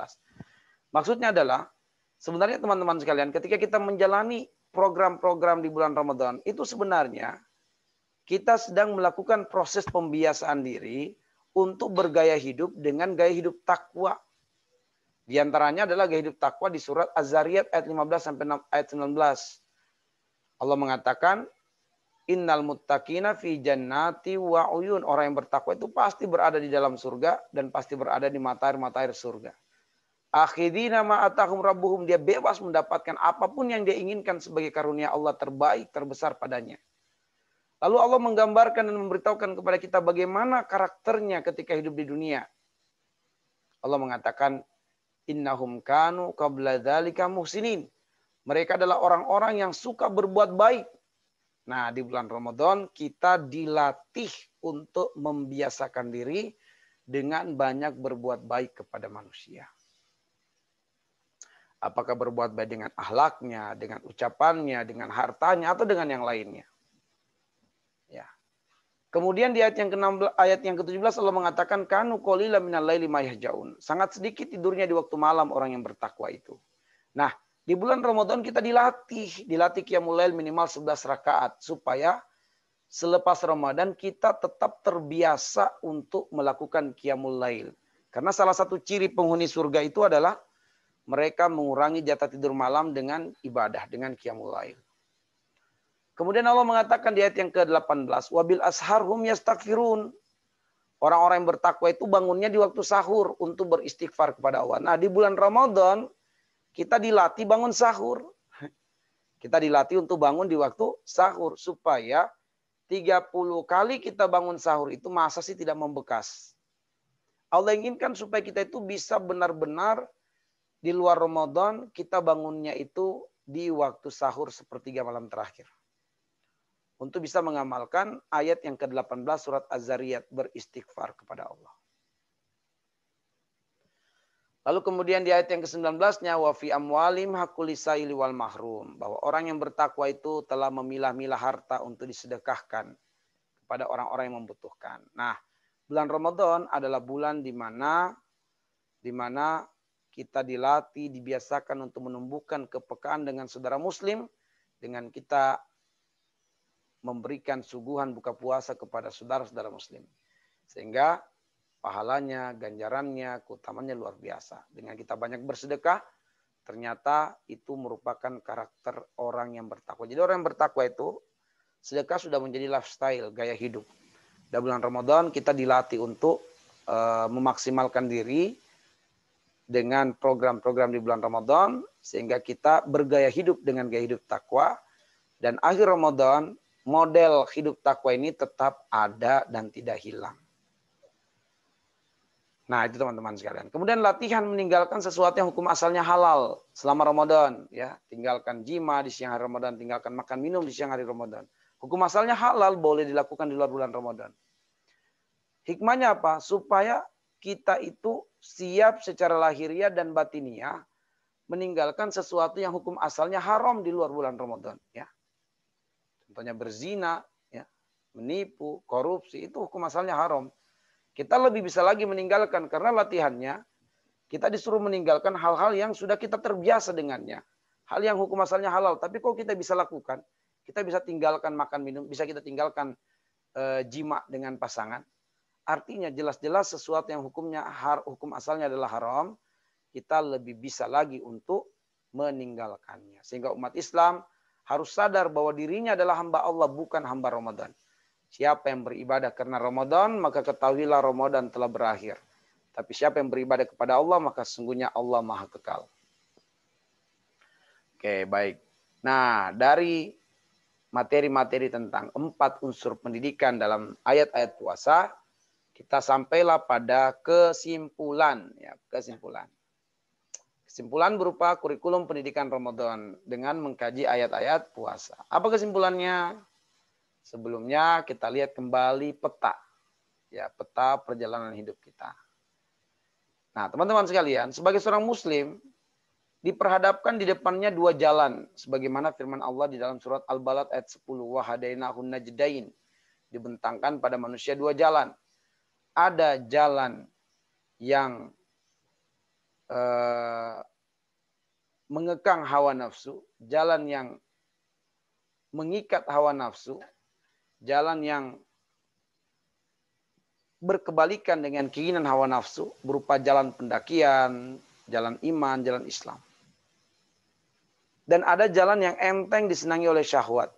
Maksudnya adalah sebenarnya teman-teman sekalian ketika kita menjalani program-program di bulan Ramadan itu sebenarnya kita sedang melakukan proses pembiasaan diri untuk bergaya hidup dengan gaya hidup takwa. Di antaranya adalah gaya hidup takwa di surat Az-Zariyat ayat 15 sampai ayat 19. Allah mengatakan, innal muttaqina fi jannati wa uyun. Orang yang bertakwa itu pasti berada di dalam surga dan pasti berada di matahari-matahari surga. Akhidina ma atahum rabbuhum. Dia bebas mendapatkan apapun yang dia inginkan sebagai karunia Allah terbaik, terbesar padanya. Lalu Allah menggambarkan dan memberitahukan kepada kita bagaimana karakternya ketika hidup di dunia. Allah mengatakan, innahum kanu qabla dzalika muhsinin. Mereka adalah orang-orang yang suka berbuat baik. Nah, di bulan Ramadan kita dilatih untuk membiasakan diri dengan banyak berbuat baik kepada manusia. Apakah berbuat baik dengan akhlaknya, dengan ucapannya, dengan hartanya, atau dengan yang lainnya. Ya. Kemudian di ayat yang ke-16, ayat yang ke-17 Allah mengatakan kanu qalilan minal laili ma yahjaun. Sangat sedikit tidurnya di waktu malam orang yang bertakwa itu. Nah, di bulan Ramadan kita dilatih qiyamul lail minimal 11 rakaat supaya selepas Ramadan kita tetap terbiasa untuk melakukan qiyamul lail. Karena salah satu ciri penghuni surga itu adalah mereka mengurangi jatah tidur malam dengan ibadah, dengan qiyamul lail. Kemudian Allah mengatakan di ayat yang ke-18, wabil asharhum yastaghfirun. Orang-orang yang bertakwa itu bangunnya di waktu sahur untuk beristighfar kepada Allah. Nah, di bulan Ramadan kita dilatih bangun sahur. Kita dilatih untuk bangun di waktu sahur. Supaya 30 kali kita bangun sahur itu masa sih tidak membekas. Allah inginkan supaya kita itu bisa benar-benar di luar Ramadan kita bangunnya itu di waktu sahur sepertiga malam terakhir. Untuk bisa mengamalkan ayat yang ke-18 surat Az-Zariyat beristighfar kepada Allah. Lalu kemudian di ayat yang ke-19-nya wa fi amwalim haqqul lisaili wal mahrum, bahwa orang yang bertakwa itu telah memilah-milah harta untuk disedekahkan kepada orang-orang yang membutuhkan. Nah, bulan Ramadan adalah bulan di mana kita dilatih, dibiasakan untuk menumbuhkan kepekaan dengan saudara muslim dengan kita memberikan suguhan buka puasa kepada saudara-saudara muslim. Sehingga pahalanya, ganjarannya, keutamannya luar biasa. Dengan kita banyak bersedekah, ternyata itu merupakan karakter orang yang bertakwa. Jadi orang yang bertakwa itu, sedekah sudah menjadi lifestyle, gaya hidup. Di bulan Ramadan kita dilatih untuk memaksimalkan diri dengan program-program di bulan Ramadan, sehingga kita bergaya hidup dengan gaya hidup takwa. Dan akhir Ramadan, model hidup takwa ini tetap ada dan tidak hilang. Nah, itu teman-teman sekalian. Kemudian latihan meninggalkan sesuatu yang hukum asalnya halal selama Ramadan, ya. Tinggalkan jima di siang hari Ramadan, tinggalkan makan minum di siang hari Ramadan. Hukum asalnya halal, boleh dilakukan di luar bulan Ramadan. Hikmahnya apa? Supaya kita itu siap secara lahiriah dan batiniah meninggalkan sesuatu yang hukum asalnya haram di luar bulan Ramadan, ya. Contohnya berzina, ya, menipu, korupsi, itu hukum asalnya haram. Kita lebih bisa lagi meninggalkan karena latihannya kita disuruh meninggalkan hal-hal yang sudah kita terbiasa dengannya. Hal yang hukum asalnya halal, tapi kok kita bisa lakukan? Kita bisa tinggalkan makan minum, bisa kita tinggalkan jima dengan pasangan. Artinya jelas-jelas sesuatu yang hukum asalnya adalah haram, kita lebih bisa lagi untuk meninggalkannya. Sehingga umat Islam harus sadar bahwa dirinya adalah hamba Allah, bukan hamba Ramadan. Siapa yang beribadah karena Ramadan, maka ketahuilah Ramadan telah berakhir. Tapi siapa yang beribadah kepada Allah, maka sesungguhnya Allah Maha Kekal. Oke, baik. Nah, dari materi-materi tentang 4 unsur pendidikan dalam ayat-ayat puasa, kita sampailah pada kesimpulan. Ya, kesimpulan. Kesimpulan berupa kurikulum pendidikan Ramadan dengan mengkaji ayat-ayat puasa. Apa kesimpulannya? Sebelumnya kita lihat kembali peta. Ya, peta perjalanan hidup kita. Nah, teman-teman sekalian, sebagai seorang muslim diperhadapkan di depannya 2 jalan sebagaimana firman Allah di dalam surat Al-Balad ayat 10, wa hadainahun najdain. Dibentangkan pada manusia 2 jalan. Ada jalan yang mengekang hawa nafsu, jalan yang mengikat hawa nafsu, jalan yang berkebalikan dengan keinginan hawa nafsu berupa jalan pendakian, jalan iman, jalan Islam. Dan ada jalan yang enteng disenangi oleh syahwat,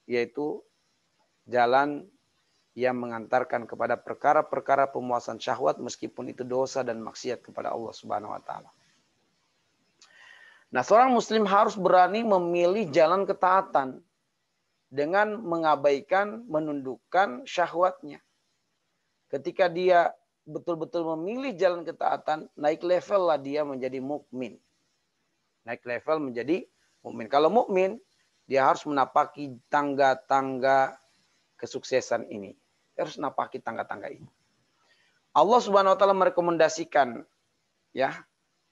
yaitu jalan yang mengantarkan kepada perkara-perkara pemuasan syahwat meskipun itu dosa dan maksiat kepada Allah Subhanahu wa taala. Nah, seorang muslim harus berani memilih jalan ketaatan dengan mengabaikan, menundukkan syahwatnya. Ketika dia betul-betul memilih jalan ketaatan, naik level lah dia menjadi mukmin. Naik level menjadi mukmin. Kalau mukmin, dia harus menapaki tangga-tangga kesuksesan ini. Dia harus menapaki tangga-tangga ini. Allah Subhanahu wa taala merekomendasikan, ya,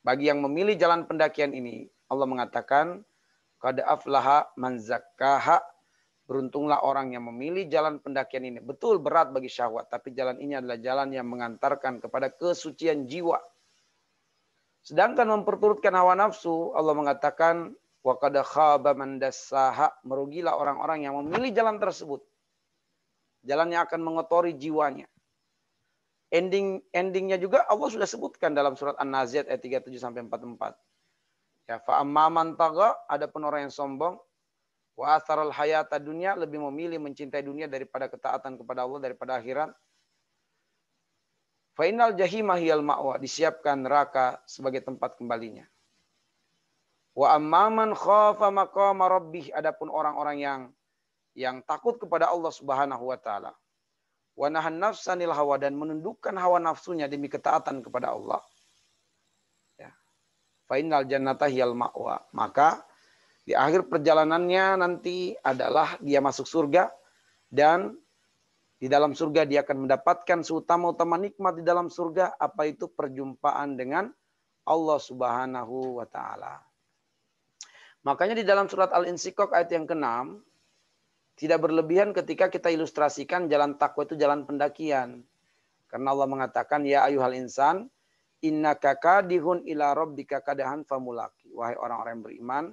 bagi yang memilih jalan pendakian ini, Allah mengatakan, qad aflaha man zakkaha. Beruntunglah orang yang memilih jalan pendakian ini. Betul berat bagi syahwat, tapi jalan ini adalah jalan yang mengantarkan kepada kesucian jiwa. Sedangkan memperturutkan hawa nafsu, Allah mengatakan, wa qad khaba man dassaha. Merugilah orang-orang yang memilih jalan tersebut. Jalan yang akan mengotori jiwanya. Endingnya juga Allah sudah sebutkan dalam surat An-Nazi'at ayat 37 sampai 44. Ya, fa amman tagha, adapun orang yang sombong, wa atharal hayata dunya, lebih memilih mencintai dunia daripada ketaatan kepada Allah, daripada akhirat. Fa innal jahima hiyal ma'wa, disiapkan neraka sebagai tempat kembalinya. Wa amman khafa maqama rabbih, adapun orang-orang yang takut kepada Allah Subhanahu wa taala. Wa nahan nafsanil hawa, dan menundukkan hawa nafsunya demi ketaatan kepada Allah. Ya. Fa innal jannata hiyal ma'wa, maka di akhir perjalanannya nanti adalah dia masuk surga, dan di dalam surga dia akan mendapatkan seutama-utama nikmat di dalam surga, apa itu perjumpaan dengan Allah Subhanahu wa taala. Makanya di dalam surat Al-Insyiqaq ayat yang ke-6, tidak berlebihan ketika kita ilustrasikan jalan takwa itu jalan pendakian. Karena Allah mengatakan, ya ayyuhal insan, innaka kadihun ila rabbika kadahan famulaki. Wahai orang-orang yang beriman,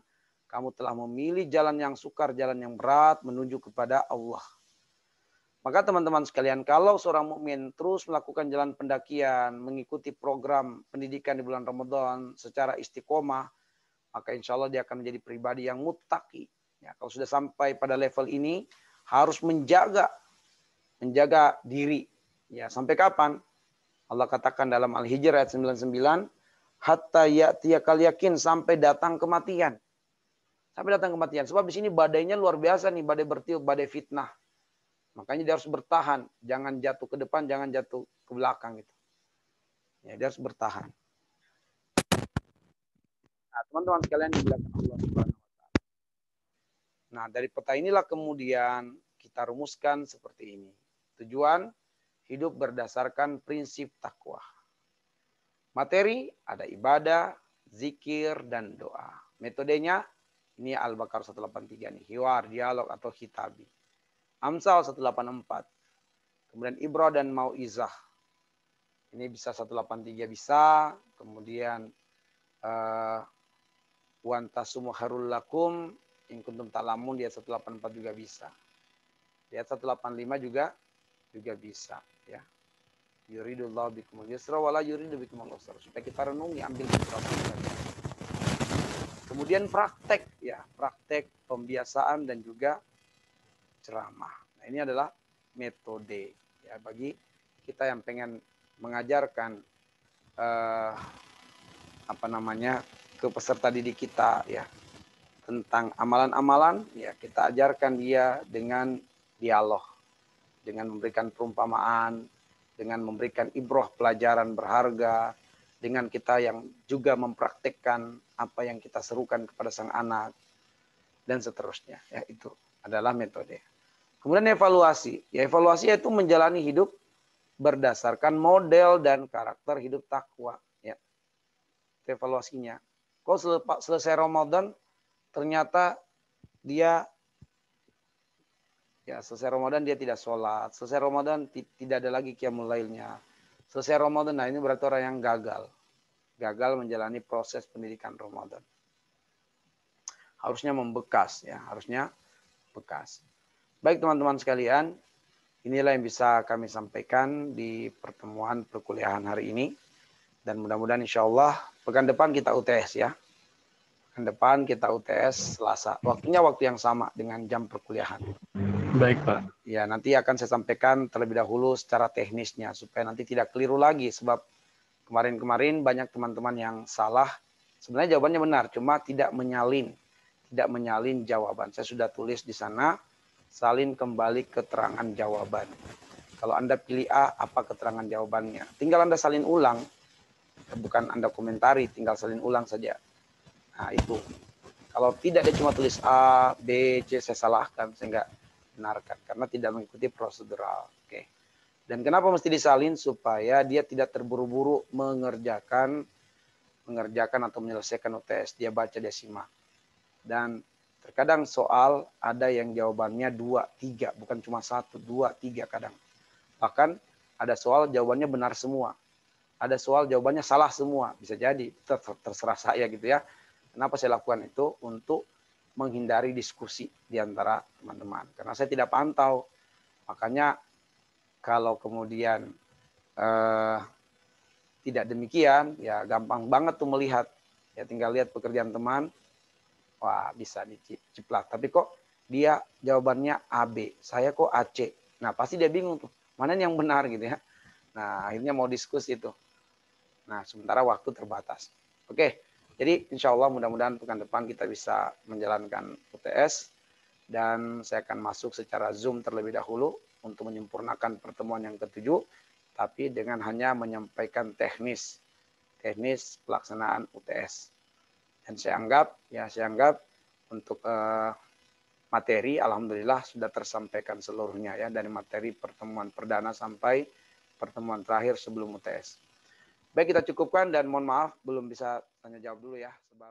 kamu telah memilih jalan yang sukar, jalan yang berat menuju kepada Allah. Maka teman-teman sekalian, kalau seorang mukmin terus melakukan jalan pendakian, mengikuti program pendidikan di bulan Ramadan secara istiqomah, maka insya Allah dia akan menjadi pribadi yang muttaqi. Ya, kalau sudah sampai pada level ini, harus menjaga diri. Ya, sampai kapan? Allah katakan dalam Al-Hijr ayat 99, hatta ya'tiyakal yakin, sampai datang kematian. Sampai datang kematian. Sebab di sini badainya luar biasa nih, badai bertiup, badai fitnah. Makanya dia harus bertahan, jangan jatuh ke depan, jangan jatuh ke belakang gitu. Ya, dia harus bertahan. Nah, teman-teman sekalian dimuliakan Allah Subhanahu wa taala. Nah, dari peta inilah kemudian kita rumuskan seperti ini. Tujuan hidup berdasarkan prinsip takwa. Materi ada ibadah, zikir, dan doa. Metodenya ini Al-Baqarah 183 nih, hiwar, dialog atau khitabi. Amsal 184. Kemudian ibrah dan mauizah. Ini bisa 183 bisa, kemudian wan tasumu harul lakum in kuntum ta'lamun di ayat 184 juga bisa. Di ayat 185 juga bisa, ya. Yuridullahu bikumul yusra wala yuridu bikumul usra. Supaya kita renungi, ambil beberapa. Kemudian praktek, ya, praktek pembiasaan dan juga ceramah. Nah, ini adalah metode, ya, bagi kita yang pengen mengajarkan ke peserta didik kita, ya, tentang amalan-amalan, ya, kita ajarkan dia dengan dialog, dengan memberikan perumpamaan, dengan memberikan ibroh pelajaran berharga, dengan kita yang juga mempraktekkan apa yang kita serukan kepada sang anak, dan seterusnya. Ya, itu adalah metode. Kemudian evaluasi. Ya, evaluasi itu menjalani hidup berdasarkan model dan karakter hidup takwa. Ya, itu evaluasinya. Kok selesai Ramadan ternyata dia selesai Ramadan dia tidak sholat. Selesai Ramadan tidak ada lagi qiyamul lailnya. Selesai Ramadan, nah ini berarti orang yang gagal. Gagal menjalani proses pendidikan Ramadan. Harusnya membekas, ya, harusnya bekas. Baik teman-teman sekalian, inilah yang bisa kami sampaikan di pertemuan perkuliahan hari ini. Dan mudah-mudahan insya Allah pekan depan kita UTS, ya. Pekan depan kita UTS Selasa. Waktunya waktu yang sama dengan jam perkuliahan. Baik, Pak. Ya, nanti akan saya sampaikan terlebih dahulu secara teknisnya supaya nanti tidak keliru lagi, sebab kemarin-kemarin banyak teman-teman yang salah. Sebenarnya jawabannya benar, cuma tidak menyalin jawaban. Saya sudah tulis di sana, salin kembali keterangan jawaban. Kalau Anda pilih A, apa keterangan jawabannya? Tinggal Anda salin ulang, bukan Anda komentari, tinggal salin ulang saja. Nah, itu. Kalau tidak dia cuma tulis A, B, C, saya salahkan, saya enggak benarkan karena tidak mengikuti prosedural. Oke. Dan kenapa mesti disalin? Supaya dia tidak terburu-buru mengerjakan atau menyelesaikan UTS. Dia baca, dia simak. Dan terkadang soal ada yang jawabannya 2, 3, bukan cuma 1, 2, 3 kadang. Bahkan ada soal jawabannya benar semua. Ada soal jawabannya salah semua. Bisa jadi, terserah saya gitu, ya. Kenapa saya lakukan itu? Untuk menghindari diskusi di antara teman-teman. Karena saya tidak pantau. Makanya kalau kemudian tidak demikian, ya gampang banget tuh melihat. Ya tinggal lihat pekerjaan teman, wah bisa diciplak. Tapi kok dia jawabannya AB, saya kok AC. Nah pasti dia bingung tuh, mana yang benar gitu, ya. Nah akhirnya mau diskusi itu. Nah sementara waktu terbatas. Oke. Jadi insya Allah mudah-mudahan pekan depan kita bisa menjalankan UTS. Dan saya akan masuk secara Zoom terlebih dahulu untuk menyempurnakan pertemuan yang ke-7. Tapi dengan hanya menyampaikan teknis pelaksanaan UTS. Dan saya anggap untuk materi alhamdulillah sudah tersampaikan seluruhnya, ya, dari materi pertemuan perdana sampai pertemuan terakhir sebelum UTS. Baik, kita cukupkan dan mohon maaf belum bisa tanya jawab dulu, ya, sebab